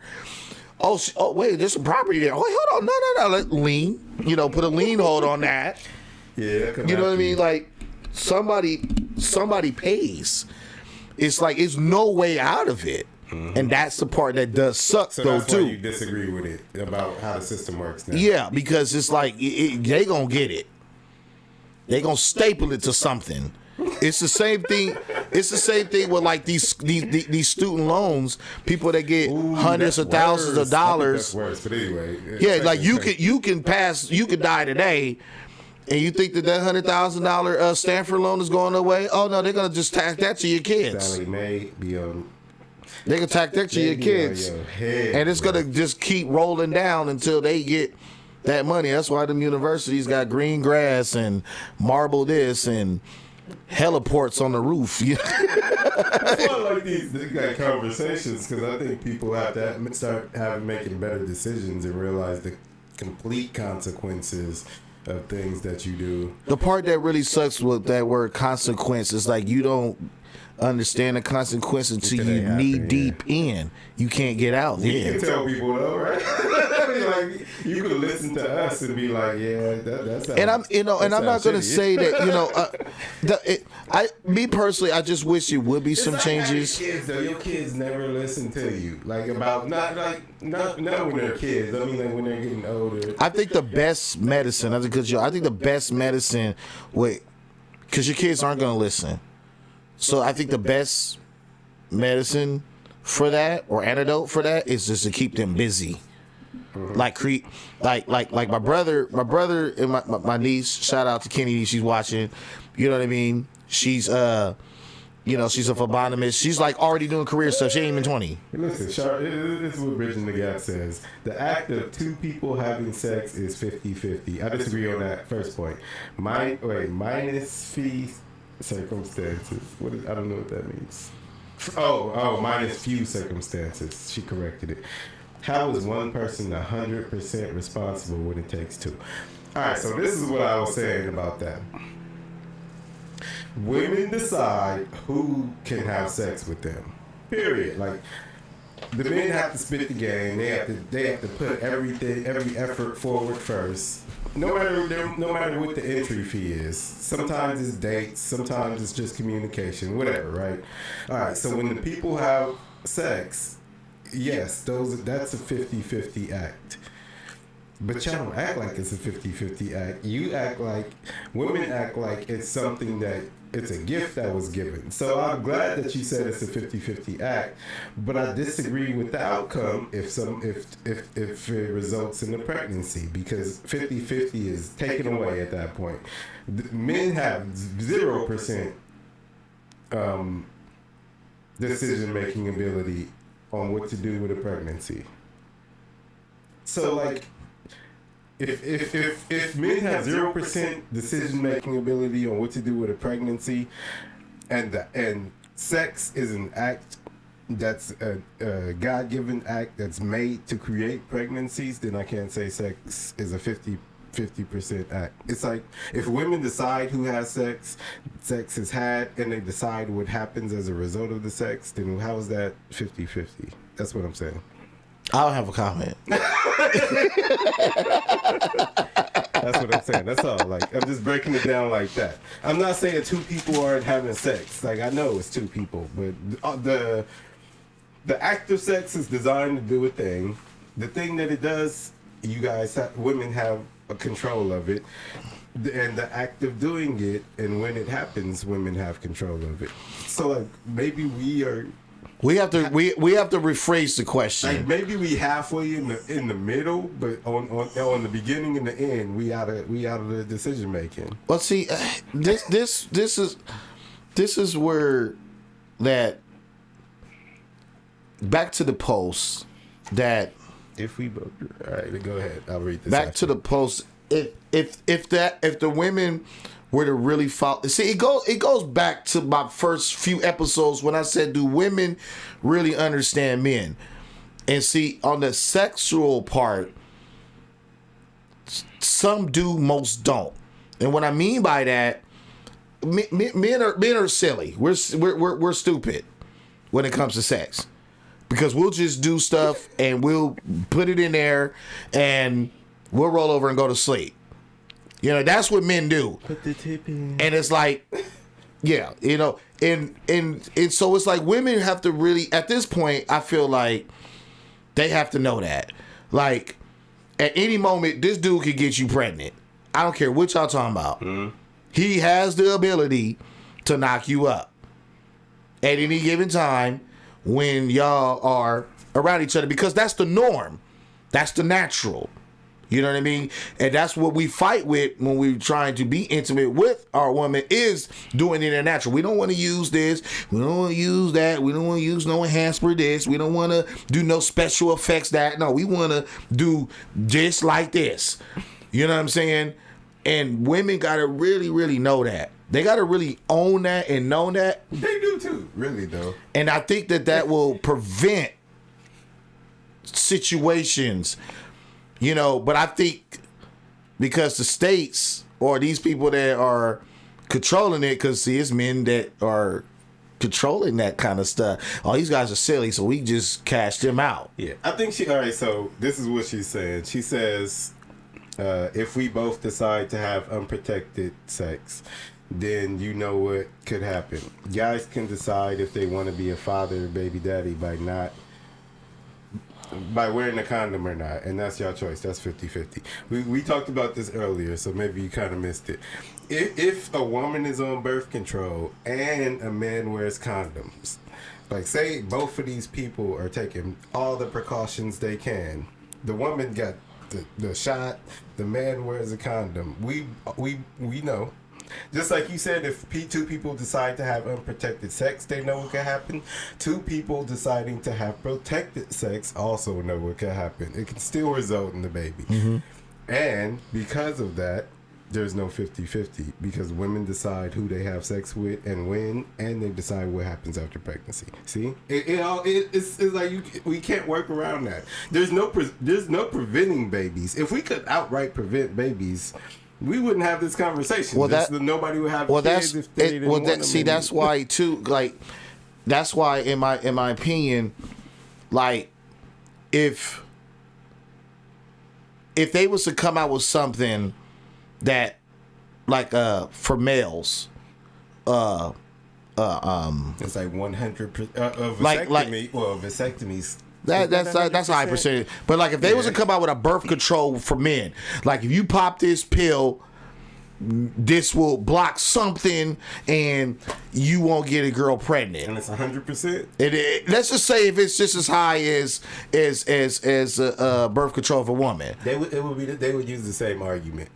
Oh, wait, there's some property there. Oh, wait, hold on. No. Let lien. Put a lien hold on that. Yeah. You know what I mean? Like, somebody pays. It's like, it's no way out of it. Mm-hmm. And that's the part that does suck, so though, that's too. Why you disagree with it about how the system works now. Yeah, because it's like, they going to get it. They going to staple it to something. It's the same thing. It's the same thing with like these student loans. People that get hundreds of thousands of dollars. That's worse, but anyway. Yeah, like you can die today, and you think that $100,000 Stanford loan is going away? Oh no, they're gonna just tack that to your kids. Sally Mae be on. They can tack that to your kids, and it's gonna just keep rolling down until they get that money. That's why them universities got green grass and marble this and heliports on the roof. That's why I like these conversations, because I think people have to start making better decisions and realize the complete consequences of things that you do. The part that really sucks with that word consequence is like you don't understand the consequence until you knee deep in. You can't get out. You can tell people though, right? Like you could listen to us and be like, yeah, that's. And I'm not going to say that me personally, I just wish it would be some changes. Kids though, your kids never listen to you about not when they're kids. I mean, like when they're getting older. I think the best medicine. I think the best medicine, because your kids aren't going to listen. So I think the best medicine for that or antidote for that is just to keep them busy. Like my brother and my niece. Shout out to Kenny, she's watching. You know what I mean? She's she's a phlebotomist. She's like already doing career stuff. She ain't even 20. Listen, this is what Bridging the Gap says. The act of two people having sex is 50-50. I disagree on that first point. Minus fee circumstances. I don't know what that means. Minus few circumstances. She corrected it. How is one person 100% responsible when it takes two? All right, so this is what I was saying about that. Women decide who can have sex with them. Period. Like the men have to spit the game. They have to put every effort forward first. No matter what the entry fee is. Sometimes it's dates. Sometimes it's just communication. Whatever, right? All right. So when the people have sex, yes, that's a 50-50 act. But y'all don't act like it's a 50-50 act. Women act like it's something that it's a gift that was given. So I'm glad that you said it's a 50-50 act, but I disagree with the outcome if it results in a pregnancy, because 50-50 is taken away at that point. Men have 0% decision-making ability on what to do with a pregnancy. So like, if men have 0% decision-making ability on what to do with a pregnancy, and sex is an act that's a God-given act that's made to create pregnancies, then I can't say sex is a 50% act. It's like if women decide who has sex is had, and they decide what happens as a result of the sex, then how is that 50-50? That's what I'm saying. I don't have a comment. That's what I'm saying. That's all. Like, I'm just breaking it down like that. I'm not saying two people aren't having sex. Like, I know it's two people, but the act of sex is designed to do a thing. The thing that it does, women have a control of it, and the act of doing it, and when it happens, women have control of it. So, like, maybe we have to rephrase the question. Like maybe we halfway in the middle, but on the beginning and the end, we out of the decision making. Well, see, this is where that back to the post that if we both all right, go ahead. I'll read this. Back to the post. If the women were to really follow, see, it goes back to my first few episodes when I said, do women really understand men? And see, on the sexual part, some do, most don't. And what I mean by that, men are silly. We're stupid when it comes to sex, because we'll just do stuff and we'll put it in there and we'll roll over and go to sleep. You know, that's what men do. Put the tip in. And it's like, yeah, you know, and so it's like women have to really, at this point, I feel like they have to know that. Like, at any moment, this dude could get you pregnant. I don't care what y'all talking about. Mm-hmm. He has the ability to knock you up at any given time when y'all are around each other, because that's the norm. That's the natural. You know what I mean? And that's what we fight with when we're trying to be intimate with our woman, is doing it in natural. We don't want to use this. We don't want to use that. We don't want to use no enhancer this. We don't want to do no special effects that. No, we want to do just like this. You know what I'm saying? And women got to really, really know that. They got to really own that and know that. They do too, really, though. And I think that will prevent situations. You know, but I think because the states or these people that are controlling it, because see, it's men that are controlling that kind of stuff. Oh, these guys are silly, so we just cash them out. Yeah, I think all right, so this is what she's saying. She says, if we both decide to have unprotected sex, then you know what could happen. Guys can decide if they want to be a father or baby daddy by wearing a condom or not, and that's your choice. That's 50-50. We talked about this earlier, so maybe you kind of missed it. If a woman is on birth control and a man wears condoms, like say both of these people are taking all the precautions they can, the woman got the shot, the man wears a condom, we know. Just like you said, if two people decide to have unprotected sex, they know what can happen. Two people deciding to have protected sex also know what can happen. It can still result in the baby. Mm-hmm. And because of that, there's no 50-50, because women decide who they have sex with and when, and they decide what happens after pregnancy. See, it's like we can't work around that. There's no preventing babies. If we could outright prevent babies, we wouldn't have this conversation. Well, nobody would have kids if they didn't want them. See, that's why too. Like, that's why in my opinion, like, if they was to come out with something that, like, for males, it's like 100% of vasectomy. Well, vasectomies. That's a high percentage. But like if they was to come out with a birth control for men, like if you pop this pill, this will block something and you won't get a girl pregnant. And it's 100%. Let's just say if it's just as high as birth control for a woman. They would use the same argument.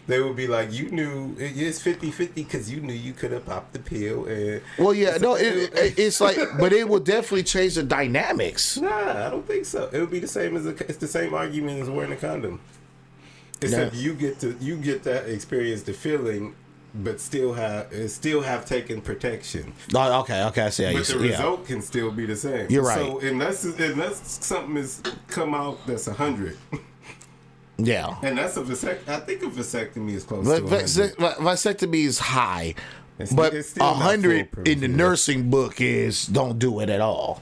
They would be like, you knew it's 50-50 because you knew you could have popped the pill. And well, yeah, no, it's like, but it will definitely change the dynamics. Nah, I don't think so. It would be the same it's the same argument as wearing a condom. Except you get to experience the feeling, but still have taken protection. Oh, okay, I see. But the result can still be the same. You're right. So unless something has come out that's 100. Yeah. And that's a vasectomy. I think a vasectomy is close to 100. Vasectomy is high, but 100 in the nursing book is don't do it at all.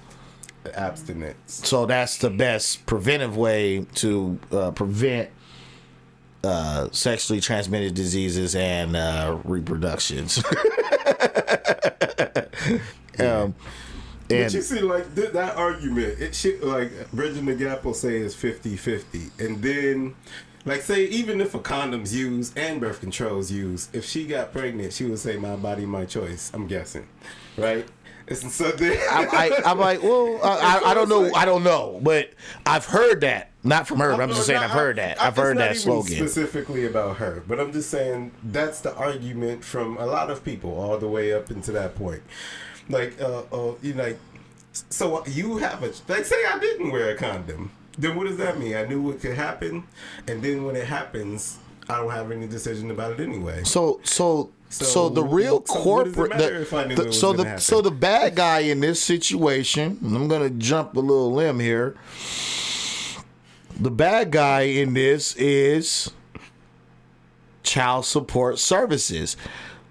Abstinence. So that's the best preventive way to prevent sexually transmitted diseases and reproductions. But you see, like, that argument, it should, like, Bridging the Gap will say is 50-50. And then, like, say, even if a condom's used and birth control's used, if she got pregnant, she would say, my body, my choice. I'm guessing. Right? So then, I'm like, well, I don't know. I don't know. But I've heard that. Not from her, but I'm just saying I've heard that. I've heard that slogan. Specifically about her. But I'm just saying that's the argument from a lot of people all the way up into that point. Like, so you have say I didn't wear a condom. Then what does that mean? I knew what could happen, and then when it happens, I don't have any decision about it anyway. So the real corporate, the bad guy in this situation, and I'm gonna jump a little limb here. The bad guy in this is child support services.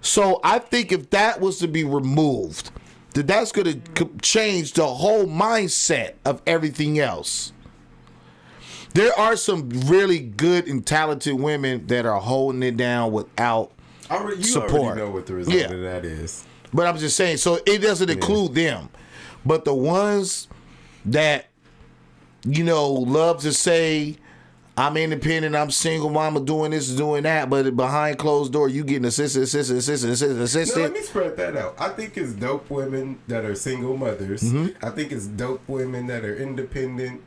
So I think if that was to be removed, that's going to change the whole mindset of everything else. There are some really good and talented women that are holding it down without support. You already know what the result of that is. But I'm just saying, so it doesn't include them. But the ones that, love to say, I'm independent, I'm single, mama doing this, doing that, but behind closed door, you getting assistant. No, let me spread that out. I think it's dope women that are single mothers. Mm-hmm. I think it's dope women that are independent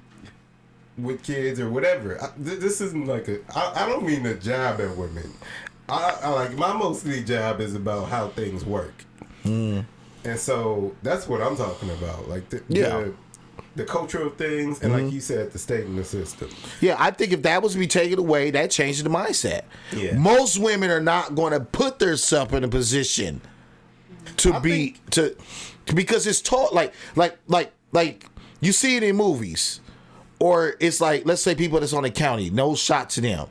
with kids or whatever. This isn't like I don't mean a jab at women. I like my mostly job is about how things work. And so that's what I'm talking about. Like the culture of things, and like you said, the state and the system. Yeah, I think if that was to be taken away, that changed the mindset. Yeah. Most women are not going to put themselves in a position to because it's taught like you see it in movies, or it's like, let's say people that's on the county, no shot to them,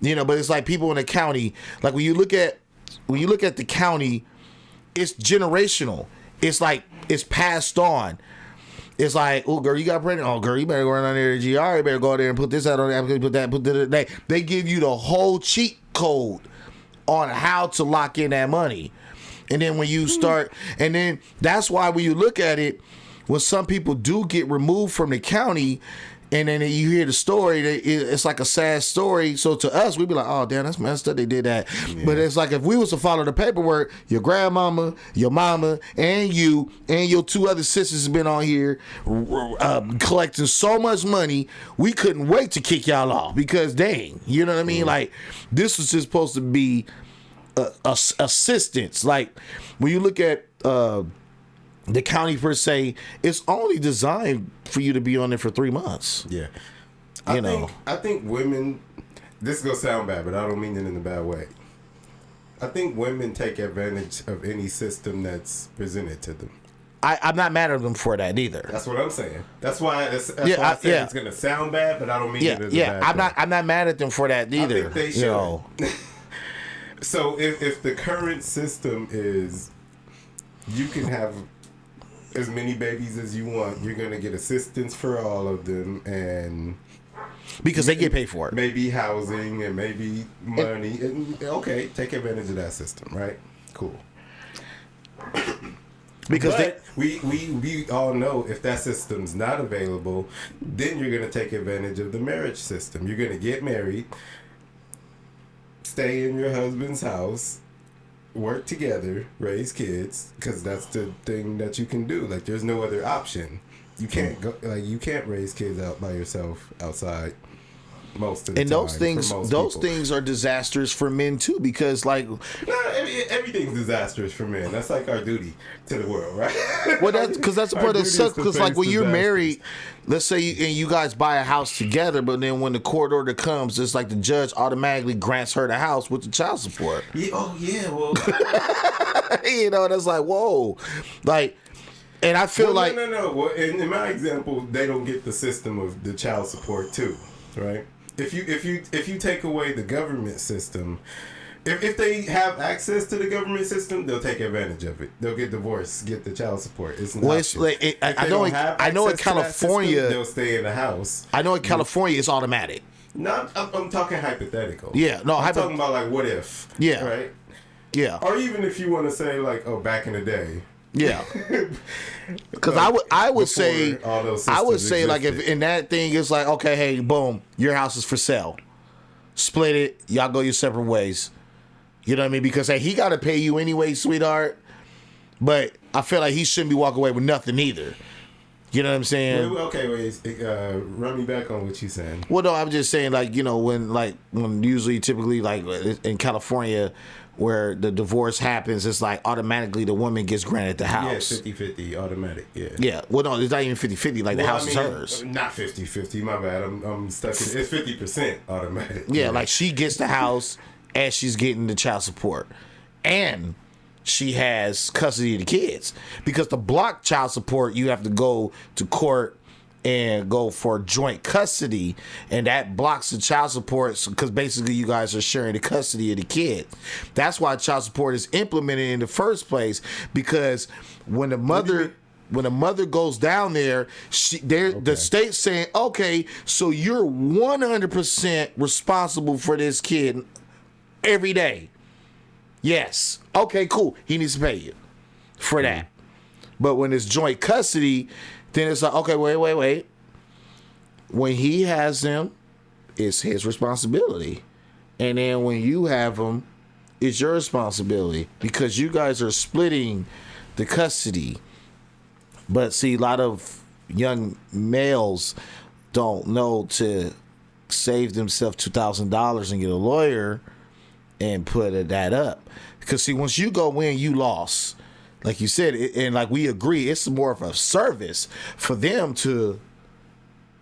but it's like people in the county, like when you look at the county, it's generational. It's like it's passed on. It's like, oh, girl, you got pregnant. Oh, girl, you better go around there to GR. You better go out there and put this out on there. Put that. They give you the whole cheat code on how to lock in that money. And then when you start, and then that's why when you look at it, when some people do get removed from the county, and then you hear the story, it's like a sad story. So to us, we'd be like, oh, damn, that's messed up. They did that. Yeah. But it's like if we was to follow the paperwork, your grandmama, your mama, and you, and your two other sisters have been on here collecting so much money, we couldn't wait to kick y'all off because dang, you know what I mean? Like, this was just supposed to be assistance. Like, when you look at the county per se, it's only designed for you to be on there for 3 months. Yeah. I think women, this is going to sound bad, but I don't mean it in a bad way. I think women take advantage of any system that's presented to them. I'm not mad at them for that either. That's what I'm saying. That's why I said it's going to sound bad, but I don't mean it as a bad thing. I'm not mad at them for that either. I think they should. So if the current system is you can have as many babies as you want, you're going to get assistance for all of them, and because they get paid for it. Maybe housing and maybe money. Okay, take advantage of that system, right? Cool. Because we all know if that system's not available, then you're going to take advantage of the marriage system. You're going to get married, stay in your husband's house, work together, raise kids, because that's the thing that you can do. Like, there's no other option. You can't go, like, you can't raise kids out by yourself outside most of the time. And those things are disastrous for men too, because like everything's disastrous for men. That's like our duty to the world, right? Well, that's because that's the part that sucks. Because like when you're married, let's say you guys buy a house together, but then when the court order comes, it's like the judge automatically grants her the house with the child support. Yeah, well, that's like whoa, like. And I feel like no. Well, in my example, they don't get the system of the child support too, right? If you take away the government system, if they have access to the government system, they'll take advantage of it. They'll get divorced, get the child support. It's not. I know in California they'll stay in the house. I know in California it's automatic. No, I'm talking hypothetical. Yeah, no, I'm talking about like what if. Yeah, right. Yeah, or even if you want to say like, oh, back in the day. Yeah, because I would say like if in that thing it's like, okay, hey, boom, your house is for sale, split it, y'all go your separate ways. You know what I mean? Because hey, he got to pay you anyway, sweetheart. But I feel like he shouldn't be walking away with nothing either. You know what I'm saying? Wait, run me back on what you saying. Well, no, I'm just saying like when usually typically like in California, where the divorce happens, it's like automatically the woman gets granted the house. Yeah, 50-50, automatic, yeah. Yeah, well, no, it's not even 50-50, like the house is hers. Not 50-50, my bad, I'm stuck in, it's 50% automatic. Yeah, like she gets the house and she's getting the child support. And she has custody of the kids. Because to block child support, you have to go to court and go for joint custody, and that blocks the child support because basically you guys are sharing the custody of the kid. That's why child support is implemented in the first place, because when the mother goes down there, the state's saying, okay, so you're 100% responsible for this kid every day. Yes. Okay, cool. He needs to pay you for that. But when it's joint custody, then it's like, okay, wait. When he has them it's his responsibility. And then when you have him, it's your responsibility because you guys are splitting the custody. But see, a lot of young males don't know to save themselves $2,000 and get a lawyer and put that up. Because see, once you go in, you lost. Like you said, and like we agree, it's more of a service for them to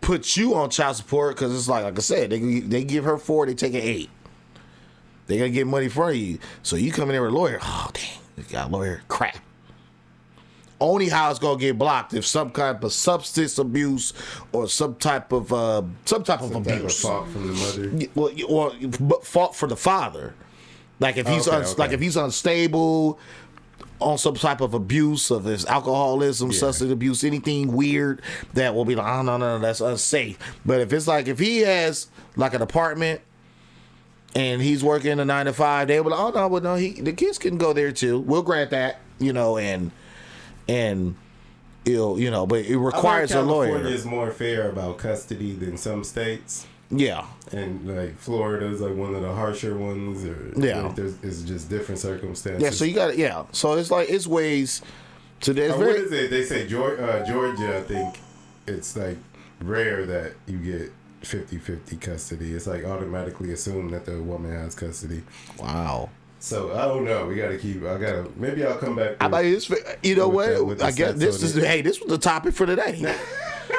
put you on child support because it's like I said, they give her 4, they take an 8. They gonna get money from you. So you come in there with a lawyer. Oh dang, we got a lawyer. Crap. Only how it's gonna get blocked if some kind of substance abuse or some type of abuse. Fault from the mother. Or fault for the father. Like if he's like if he's unstable, on some type of abuse of his alcoholism, substance abuse, anything weird that will be like, oh no, that's unsafe. But if it's like if he has like an apartment and he's working a 9 to 5, they will be like, oh no, the kids can go there too. We'll grant that, and it'll, but it requires a lawyer. California is more fair about custody than some states. Yeah. And like Florida is like one of the harsher ones, or it's just different circumstances. Yeah, so you got it. So it's like it's ways to this. What is it? They say Georgia. I think it's like rare that you get 50-50 custody. It's like automatically assumed that the woman has custody. Wow. So I don't know. Maybe I'll come back. You know what? I guess this was the topic for today.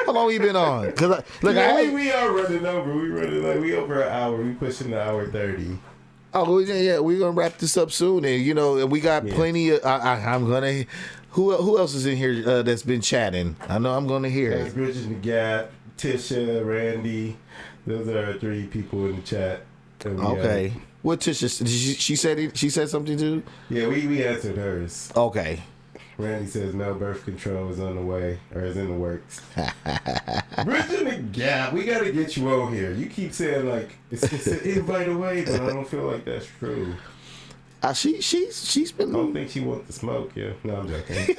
How long we been on? Cause we are running over. We over an hour. We pushing the hour 30. Oh yeah. We're gonna wrap this up soon, and we got plenty of. I'm gonna. Who else is in here that's been chatting? I know I'm gonna hear. That's Bridget and the Gap, Tisha, Randy. Those are our 3 people in the chat. Okay. What Tisha? She said something too. Yeah, we answered hers. Okay. Randy says male birth control is on the way, or is in the works. Bridget and the Gap, we got to get you on here. You keep saying like it's an invite away, but I don't feel like that's true. She's been. I don't think she wants to smoke. Yeah, no, I'm joking.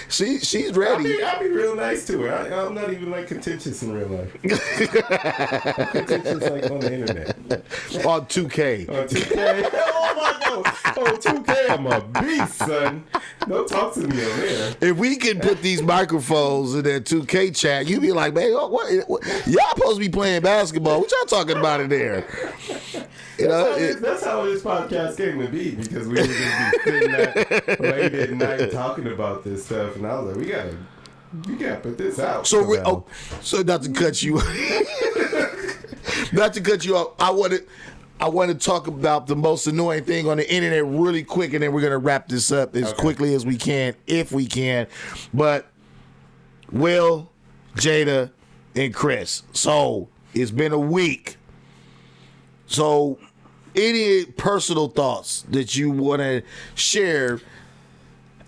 She's ready. I'll be real nice to her. I'm not even like contentious in real life. I'm contentious like on the internet. On 2K. On 2K. Oh my God. On 2K, I'm a beast, son. Don't talk to me on there. If we can put these microphones in that 2K chat, you be like, man, what? Y'all supposed to be playing basketball. What y'all talking about in there? That's how this podcast came to be, because we were just be sitting that late at night talking about this stuff, and I was like, we gotta put this out. So not to cut you, off, I want to talk about the most annoying thing on the internet really quick, and then we're gonna wrap this up as quickly as we can, if we can. But Will, Jada, and Chris. So it's been a week. So, any personal thoughts that you want to share?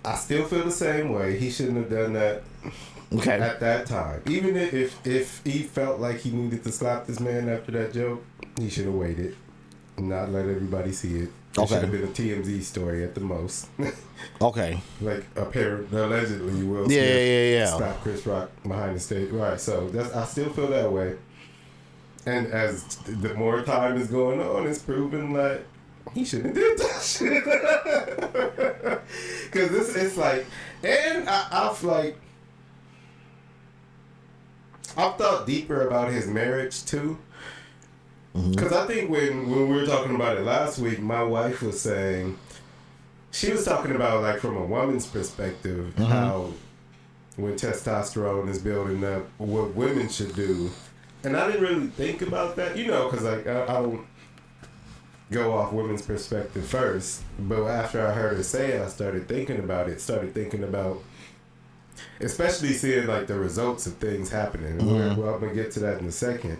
I still feel the same way. He shouldn't have done that at that time. Even if he felt like he needed to slap this man after that joke, he should have waited and not let everybody see it. It should have been a TMZ story at the most. Okay. Like allegedly Will Smith slapped Chris Rock behind the stage. Right, so I still feel that way. And as the more time is going on, it's proven that he shouldn't have did that shit. Because it's like, and I've thought deeper about his marriage too. Because I think when we were talking about it last week, my wife was saying, she was talking about like from a woman's perspective, how when testosterone is building up, what women should do. And I didn't really think about that, because like I don't go off women's perspective first. But after I heard her say it, I started thinking about it. Started thinking about, especially seeing like the results of things happening. And I'm gonna get to that in a second.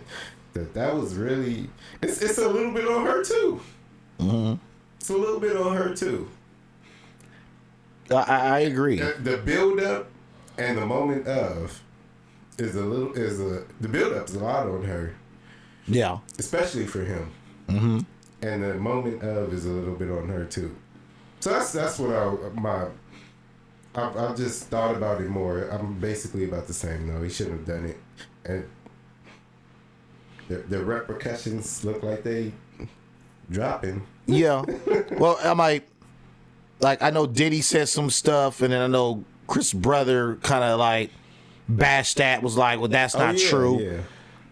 That was really, it's a little bit on her too. It's a little bit on her too. I agree. The build up and the moment of. The build up is a lot on her. Yeah. Especially for him. And the moment of is a little bit on her too. So that's what I've just thought about it more. I'm basically about the same though. He shouldn't have done it. And the repercussions look like they dropping. Yeah. Well, I might, like, I know Diddy said some stuff, and then I know Chris' brother kind of like bashed that, was like, well, that's not true. Yeah.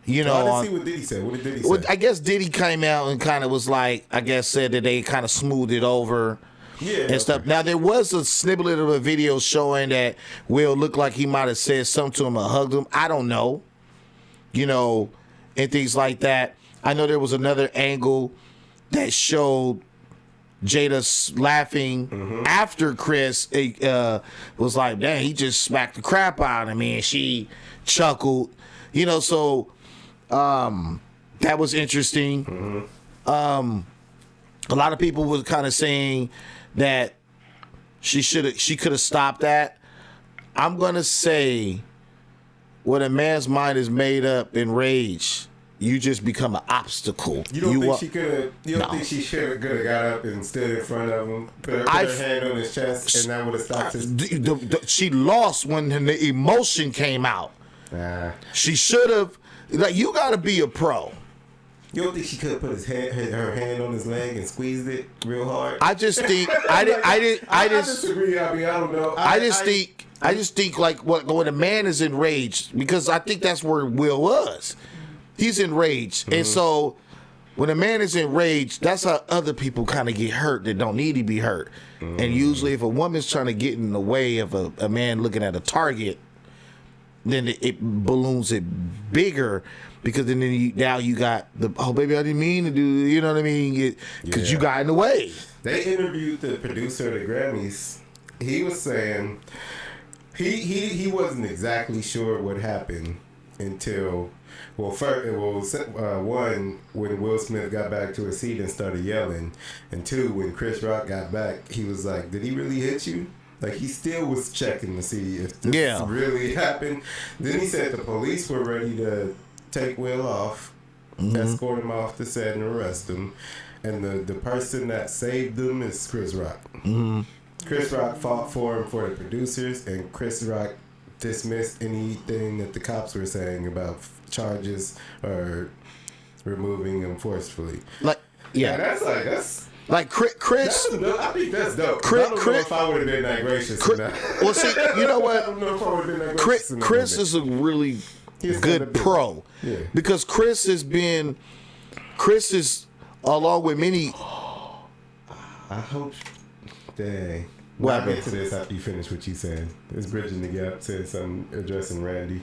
You know, I didn't see what Diddy said. What did Diddy say? well, I guess Diddy came out and kind of was like, I guess said that they kind of smoothed it over. Yeah, And stuff. Now there was a snippet of a video showing that Will looked like he might have said something to him or hugged him. I don't know, you know, and things like that. I know there was another angle that showed Jada laughing after Chris was like, "Dang, he just smacked the crap out of me," and she chuckled, you know. So that was interesting. A lot of people were kind of saying that she could have stopped that. I'm gonna say, when a man's mind is made up in rage, you just become an obstacle. You don't think she could have? You don't think she should have got up and stood in front of him, put her hand on his chest, and that would have stopped his? She lost when the emotion came out. She should have. Like, you got to be a pro. You don't think she could have put her hand on his leg and squeezed it real hard? I just think I disagree. I mean, I don't know. I just think like when a man is enraged, because I think that's where Will was. He's enraged, and so when a man is enraged, that's how other people kind of get hurt that don't need to be hurt. And usually, if a woman's trying to get in the way of a man looking at a target, then it balloons it bigger. Because then now you got oh baby, I didn't mean to do, you know what I mean? Because you got in the way. They interviewed the producer of the Grammys. He was saying he wasn't exactly sure what happened until one, when Will Smith got back to his seat and started yelling, and two, when Chris Rock got back, he was like, "Did he really hit you?" Like, he still was checking to see if this really happened. Then he said the police were ready to take Will off, escort him off the set and arrest him. And the person that saved him is Chris Rock. Chris Rock fought for him for the producers, and Chris Rock dismissed anything that the cops were saying about charges or removing him forcefully. That's like Chris. I think that's dope. I don't know if I would have been that gracious. Well, see, you know what? I don't know if I would have been that gracious. Chris is a really good pro, because Chris is along with many. I hope. Dang. Well, I'll get to this after you finish what you saying. It's bridging the gap. Said something addressing Randy.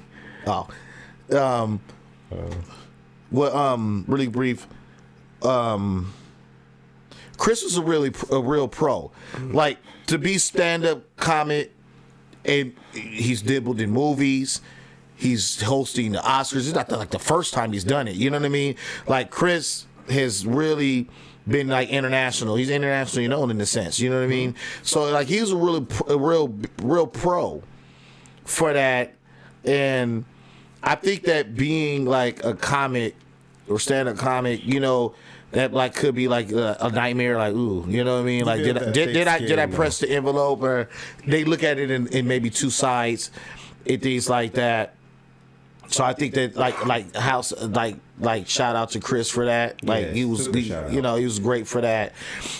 Really brief. Chris is a real pro. Like, to be stand-up comic, and he's dabbled in movies. He's hosting the Oscars. It's not like the first time he's done it. You know what I mean? Like, Chris has really been like international. He's internationally known in a sense. You know what I mean? So like, he's a real pro for that. And I think that being like a comic or stand-up comic, you know, that like could be like a nightmare. Like, ooh, you know what I mean? Like, did I press the envelope? Or they look at it in maybe two sides, and things like that. So I think that like shout out to Chris for that. Like, he was, he was great for that.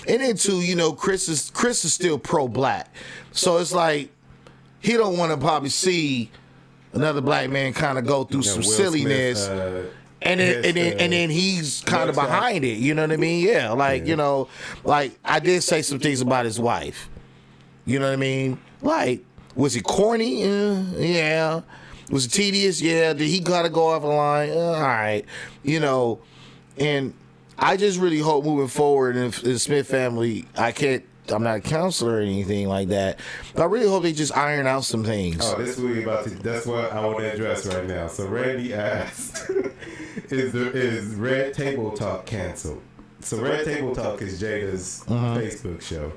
And then too, you know, Chris is still pro-black, so it's like he don't want to probably see another black man kind of go through some silliness. And then he's kind of behind it, you know what I mean? Yeah, like, you know, like, I did say some things about his wife. You know what I mean? Like, was he corny? Yeah. Was it tedious? Yeah. Did he gotta go off the line? All right. You know, and I just really hope moving forward in the Smith family, I'm not a counselor or anything like that, but I really hope they just iron out some things. Oh, that's what I want to address right now. So Randy asked, is Red Table Talk canceled? So Red Table Talk is Jada's Facebook show.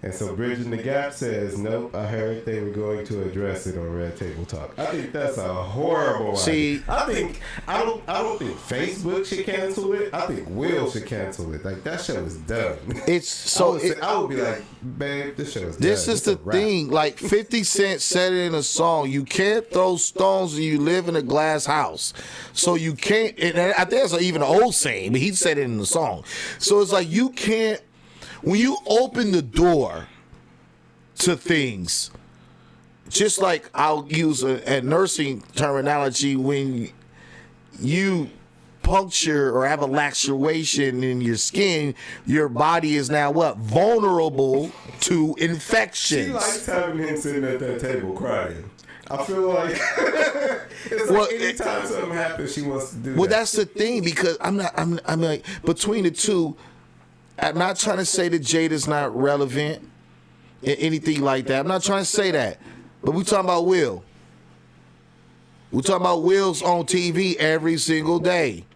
And so Bridging the Gap says, nope, I heard they were going to address it on Red Table Talk. I think that's a horrible idea. I don't think Facebook should cancel it. I think Will should cancel it. Like, that show is done. It's so I would be like, babe, this show is done. This is the thing. Like 50 Cent said it in a song. You can't throw stones when you live in a glass house. So you can't, and I think that's even an old saying, but he said it in the song. So it's like you can't, when you open the door to things, just like I'll use a nursing terminology, when you puncture or have a laceration in your skin, your body is now what? Vulnerable to infections. She likes having him sitting at that table crying. I feel like it's like anytime something happens, she wants to do that. Well, that's the thing, because I'm like, between the two, I'm not trying to say that Jada's not relevant in anything like that. I'm not trying to say that. But we're talking about Will. We're talking about Will's on TV every single day.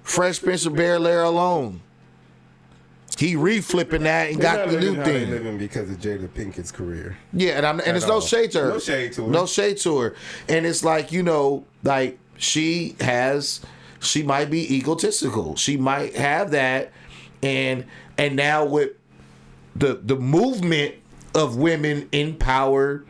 Fresh Prince of Bel-Air alone. He reflipping that and got the new thing. Living because of Jada Pinkett's career. Yeah, and it's no shade to her. No shade to her. No shade to her. And it's like, like she might be egotistical. She might have that. And now with the movement of women empowerment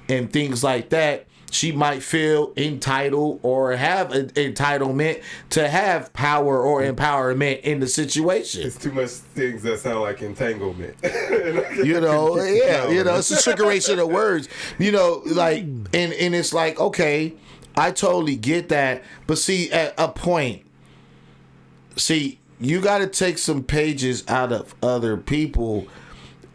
and things like that, she might feel entitled or have an entitlement to have power or empowerment in the situation. It's too much things that sound like entanglement. It's a trickeration of words. Like, and it's like, okay, I totally get that. But see, at a point, you got to take some pages out of other people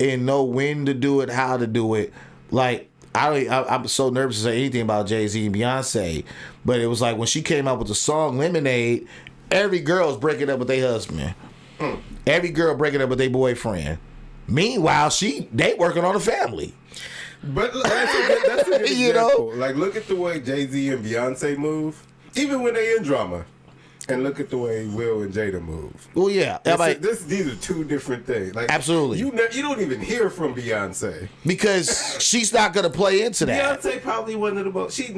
and know when to do it, how to do it. Like, I'm so nervous to say anything about Jay-Z and Beyonce, but it was like when she came out with the song Lemonade, every girl was breaking up with their husband. Every girl breaking up with their boyfriend. Meanwhile, they working on a family. But that's a good example. Like, look at the way Jay-Z and Beyonce move, even when they in drama. And look at the way Will and Jada move. Well, yeah. These are two different things. Like, absolutely. You don't even hear from Beyonce. Because she's not going to play into that. Beyonce probably one of the most... She's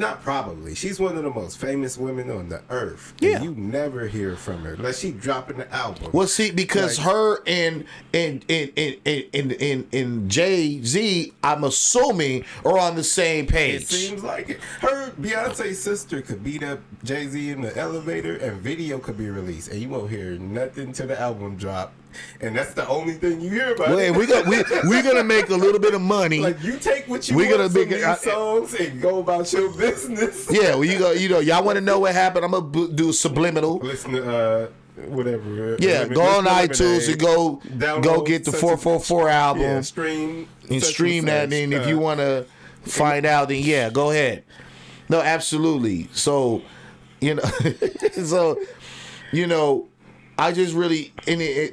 one of the most famous women on the earth. Yeah. And you never hear from her. Like, she dropping the album. Well, see, because her and Jay-Z, I'm assuming, are on the same page. It seems like it. Beyonce's sister could beat up Jay-Z in the elevator and video could be released, and you won't hear nothing till the album drop, and that's the only thing you hear about. Well, we're gonna make a little bit of money. Like, you take what you want from these songs and go about your business. Yeah, well, y'all want to know what happened? I'm gonna do subliminal. Listen to whatever. Yeah, go on iTunes and go get the 444 album. Yeah, stream that. And if you want to find out, then yeah, go ahead. No, absolutely. So. I just really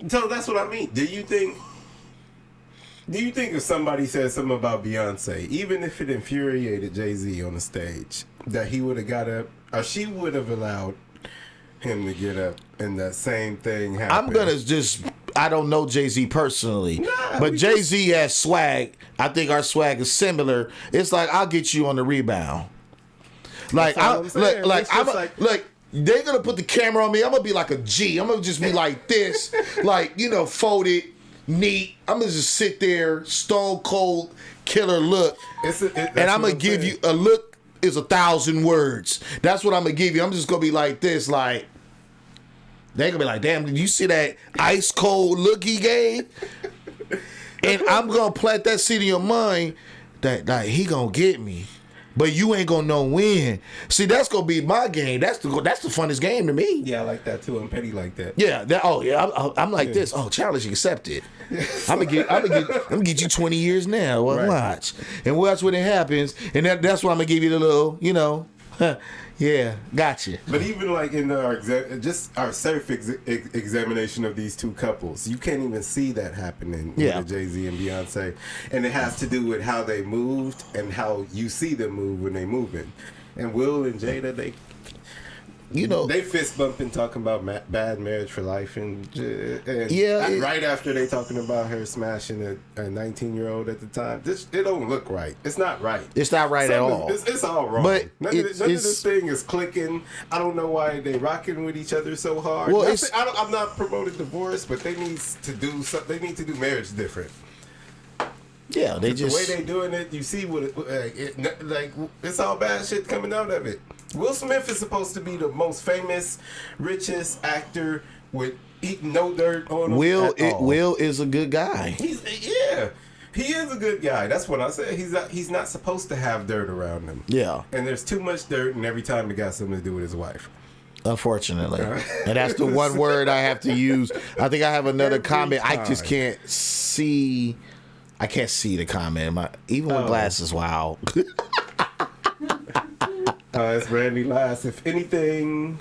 so that's what I mean. Do you think if somebody said something about Beyonce, even if it infuriated Jay-Z on the stage, that he would have got up, or she would have allowed him to get up and that same thing happened? I don't know Jay-Z personally, but Jay-Z has swag. I think our swag is similar. It's like, I'll get you on the rebound. Like, they're gonna put the camera on me. I'm gonna be like a G. I'm gonna just be like this, like, folded, neat. I'm gonna just sit there, stone cold killer look, and I'm gonna give you a look is 1,000 words. That's what I'm gonna give you. I'm just gonna be like this, like they gonna be like, damn, did you see that ice cold look he gave? And I'm gonna plant that seed in your mind that he gonna get me. But you ain't gonna know when. See, that's gonna be my game. That's the funnest game to me. Yeah, I like that too. I'm petty like that. Yeah. I'm like this. Oh, challenge accepted. I'm gonna get you 20 years now. Well, right. Watch when it happens, and that's why I'm gonna give you the little, yeah, gotcha. But even like in our surf examination of these two couples, you can't even see that happening with Jay-Z and Beyonce, and it has to do with how they moved and how you see them move when they moving. And Will and Jada, they fist bumping talking about bad marriage for life and right after they talking about her smashing a 19-year-old at the time. It don't look right. It's not right. It's not right at all. It's all wrong. But none of this thing is clicking. I don't know why they rocking with each other so hard. Well, I'm not promoting divorce, but they need to do something. They need to do marriage different. Yeah, the way they doing it, you see what it's all bad shit coming out of it. Will Smith is supposed to be the most famous, richest actor with no dirt on him. Will is a good guy. He is a good guy. That's what I said. He's not supposed to have dirt around him. Yeah, and there's too much dirt, and every time it got something to do with his wife. Unfortunately, and that's the one word I have to use. I think I have another comment. I just can't see. I can't see the comment. Even with glasses, wow. It's Randy Lass. If anything,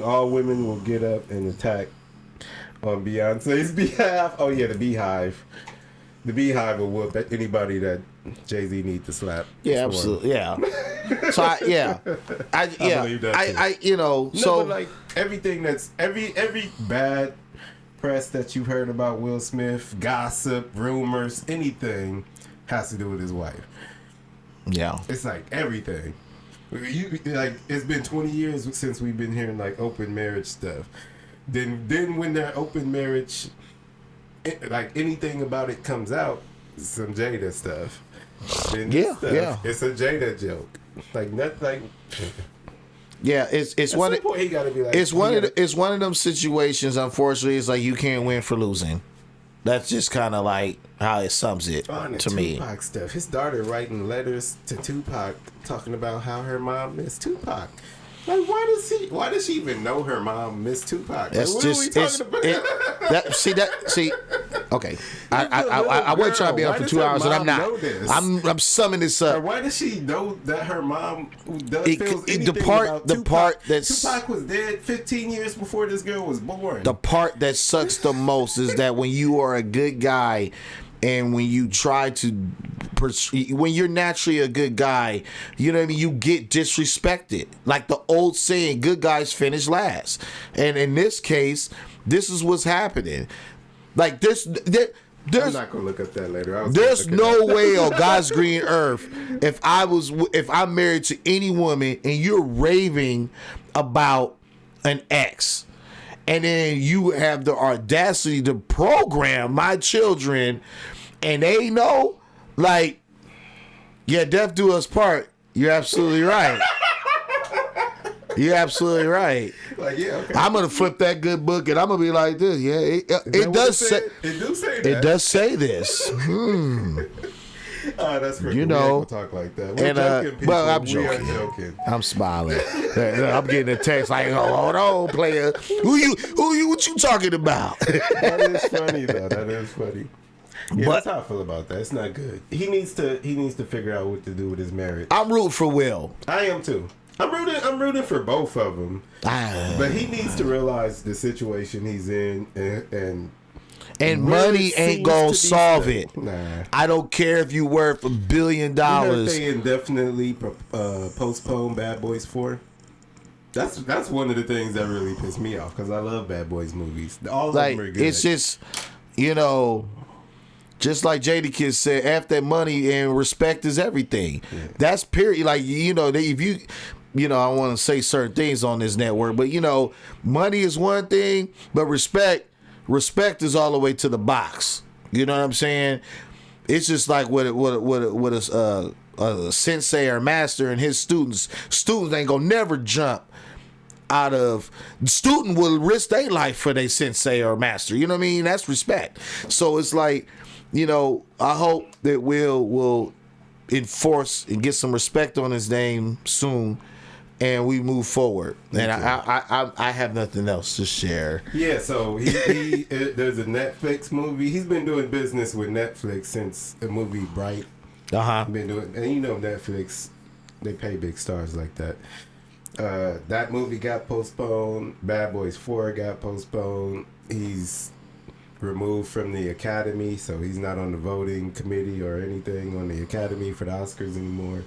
all women will get up and attack on Beyonce's behalf. Oh yeah, the Beehive. The Beehive will whoop anybody that Jay-Z needs to slap. Yeah, absolutely. Yeah. So I believe that too. But like everything that's every bad press that you've heard about Will Smith, gossip, rumors, anything has to do with his wife. Yeah. It's like everything. It's been 20 years since we've been hearing like open marriage stuff. Then when that open marriage, like anything about it comes out, some Jada stuff. It's a Jada joke. Yeah, it's one. He gotta be like, it's one of them situations. Unfortunately, it's like you can't win for losing. That's just kind of like how it sums it to me. Tupac stuff. His daughter writing letters to Tupac talking about how her mom missed Tupac. Like, why does she even know her mom missed Tupac? That's like, just see. Okay, I wasn't trying to be on for 2 hours, and I'm not. I'm summing this up. Or why does she know that her mom feels anything the part that's Tupac was dead 15 years before this girl was born. The part that sucks the most is that when you are a good guy, and when you try to, when you're naturally a good guy, you know what I mean, you get disrespected. Like the old saying, good guys finish last. And in this case, this is what's happening. Like there's I'm not gonna look up that later. There's no way on God's green earth if I'm married to any woman and you're raving about an ex, and then you have the audacity to program my children, and they know, like, yeah, death do us part. You're absolutely right. You're absolutely right. Like, yeah, okay. I'm gonna flip that good book and I'm gonna be like this. Yeah, it does say. It do say that. It does say this. That's pretty. You know, we talk like that. We're joking, people. Well, I'm We are joking. joking. I'm smiling. I'm getting a text like, "Oh, hold on, player. Who you? What you talking about?" That is funny though. That is funny. Yeah, that's how I feel about that. It's not good. He needs to figure out what to do with his marriage. I'm rooting for Will. I am too. I'm rooting for both of them. But he needs to realize the situation he's in and money ain't gonna solve it. Nah. I don't care if you worth $1 billion. They indefinitely postpone Bad Boys 4. That's one of the things that really pissed me off because I love Bad Boys movies. All of them are good. It's just, just like Jada Kid said, after that money and respect is everything. Yeah. That's period. Like, if you. I want to say certain things on this network, but money is one thing, but respect is all the way to the box. You know what I'm saying? It's just like what a sensei or master and his students ain't gonna never jump out of. The student will risk their life for their sensei or master. You know what I mean? That's respect. So it's like, I hope that will enforce and get some respect on his name soon. And we move forward. And I have nothing else to share. Yeah, so he there's a Netflix movie. He's been doing business with Netflix since the movie Bright. Been doing, and Netflix, they pay big stars like that. That movie got postponed. Bad Boys 4 got postponed. He's removed from the Academy, so he's not on the voting committee or anything on the Academy for the Oscars anymore.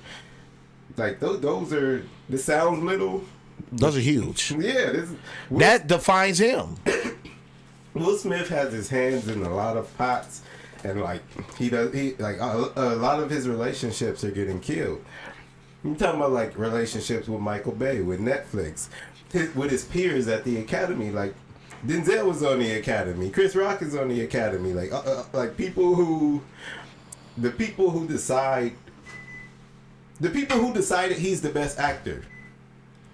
Like those are. This sounds little, Those are huge. Yeah, That defines him. Will Smith has his hands in a lot of pots, and like a lot of his relationships are getting killed. I'm talking about like relationships with Michael Bay, with Netflix, with his peers at the Academy. Like Denzel was on the Academy, Chris Rock is on the Academy. Like the people who decided he's the best actor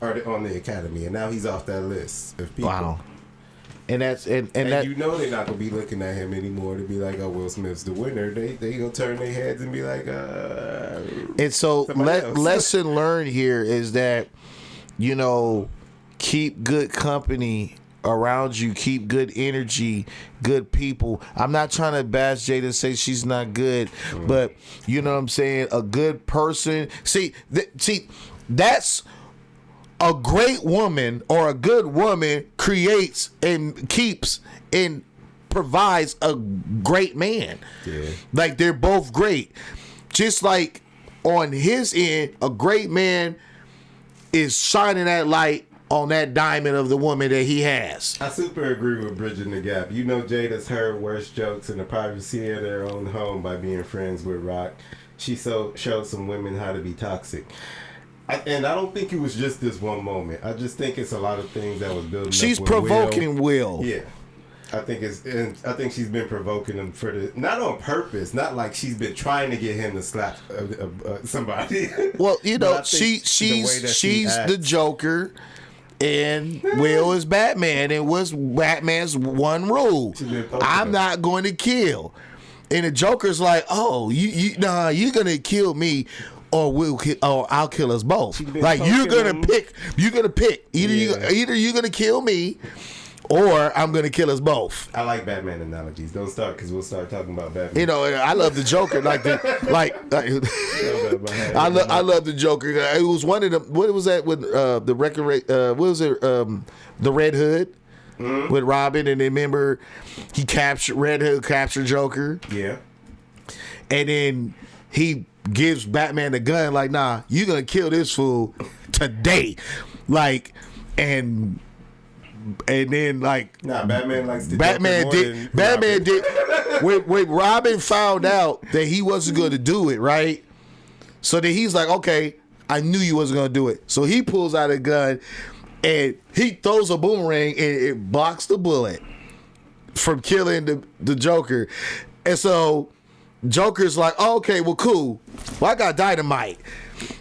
are on the Academy, and now he's off that list of people. Wow. And that's and that, you know they're not gonna be looking at him anymore to be like, oh, Will Smith's the winner. They gonna turn their heads and be like, And so lesson learned here is that, you know, keep good company around you, keep good energy, good people. I'm not trying to bash Jada and say she's not good, but you know what I'm saying? A good person. See, that's a great woman, or a good woman creates and keeps and provides a great man. Yeah. Like, they're both great. Just like on his end, a great man is shining that light on that diamond of the woman that he has. I super agree with Bridging the Gap. You know, Jada's heard worse jokes in the privacy of their own home by being friends with Rock. She showed some women how to be toxic. And I don't think it was just this one moment. I just think it's a lot of things that was building She's up with provoking Will. Yeah. I think she's been provoking him not on purpose, not like she's been trying to get him to slap somebody. Well, you know, she's the Joker, and Will is Batman. And what's Batman's one rule? I'm not going to kill. And the Joker's like, oh, you're gonna kill me, or I'll kill us both. Like, you're gonna pick. Either you're gonna kill me, or I'm gonna kill us both. I like Batman analogies. Don't start, because we'll start talking about Batman. You know, I love the Joker. I love the Joker. It was one of them. What was that with the record? What was it? The Red Hood with Robin, and then remember he captured Red Hood, captured Joker. Yeah, and then he gives Batman the gun. Like, nah, you're gonna kill this fool today. Like, and then like, nah, Batman likes to Batman did when Robin found out that he wasn't going to do it, right? So then he's like, okay, I knew you wasn't going to do it. So he pulls out a gun and he throws a boomerang, and it blocks the bullet from killing the Joker. And so Joker's like, oh, okay, well, cool. Well, I got dynamite.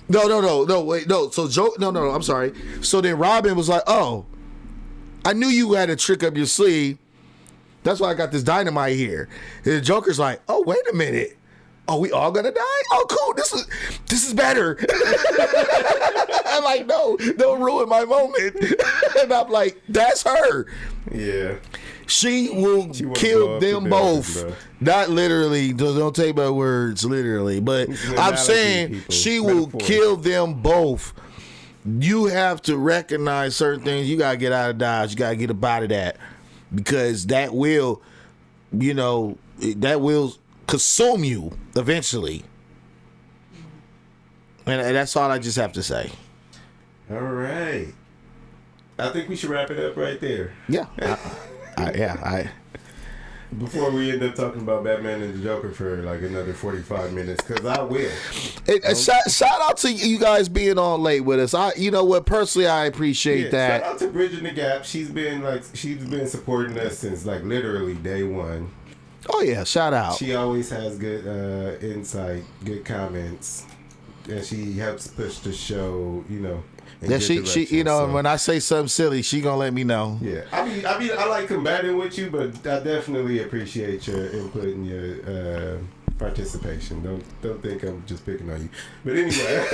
No, wait, no. So no, I'm sorry. So then Robin was like, oh, I knew you had a trick up your sleeve. That's why I got this dynamite here. And the Joker's like, oh, wait a minute. Are we all gonna die? Oh, cool. This is better. I'm like, no, don't ruin my moment. And I'm like, that's her. Yeah. She will kill them both. Not literally. Don't take my words literally. But I'm saying she will kill them both. You have to recognize certain things. You got to get out of Dodge. You got to get up out of that. Because that will, that will consume you eventually. And that's all I just have to say. All right. I think we should wrap it up right there. Yeah. Before we end up talking about Batman and the Joker for like another 45 minutes, because I will. Shout out to you guys being on late with us. Personally, I appreciate that. Shout out to Bridging the Gap. She's been supporting us since like literally day one. Oh yeah, shout out. She always has good insight, good comments, and she helps push the show. Yeah, she when I say something silly, she gonna let me know. Yeah, I like combating with you, but I definitely appreciate your input and your participation. Don't think I'm just picking on you. But anyway,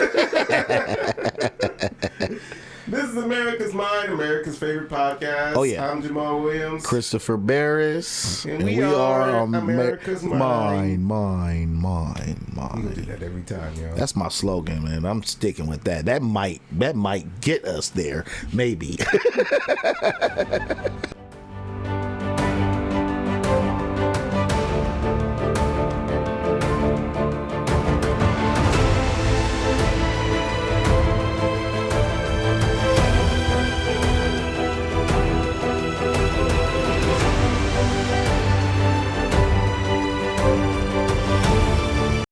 this is America's Mind, America's favorite podcast. Oh yeah, I'm Jamal Williams, Christopher Barris, and we are America's Mind. Mind. You do that every time, yo. That's my slogan, man. I'm sticking with that. That might get us there, maybe.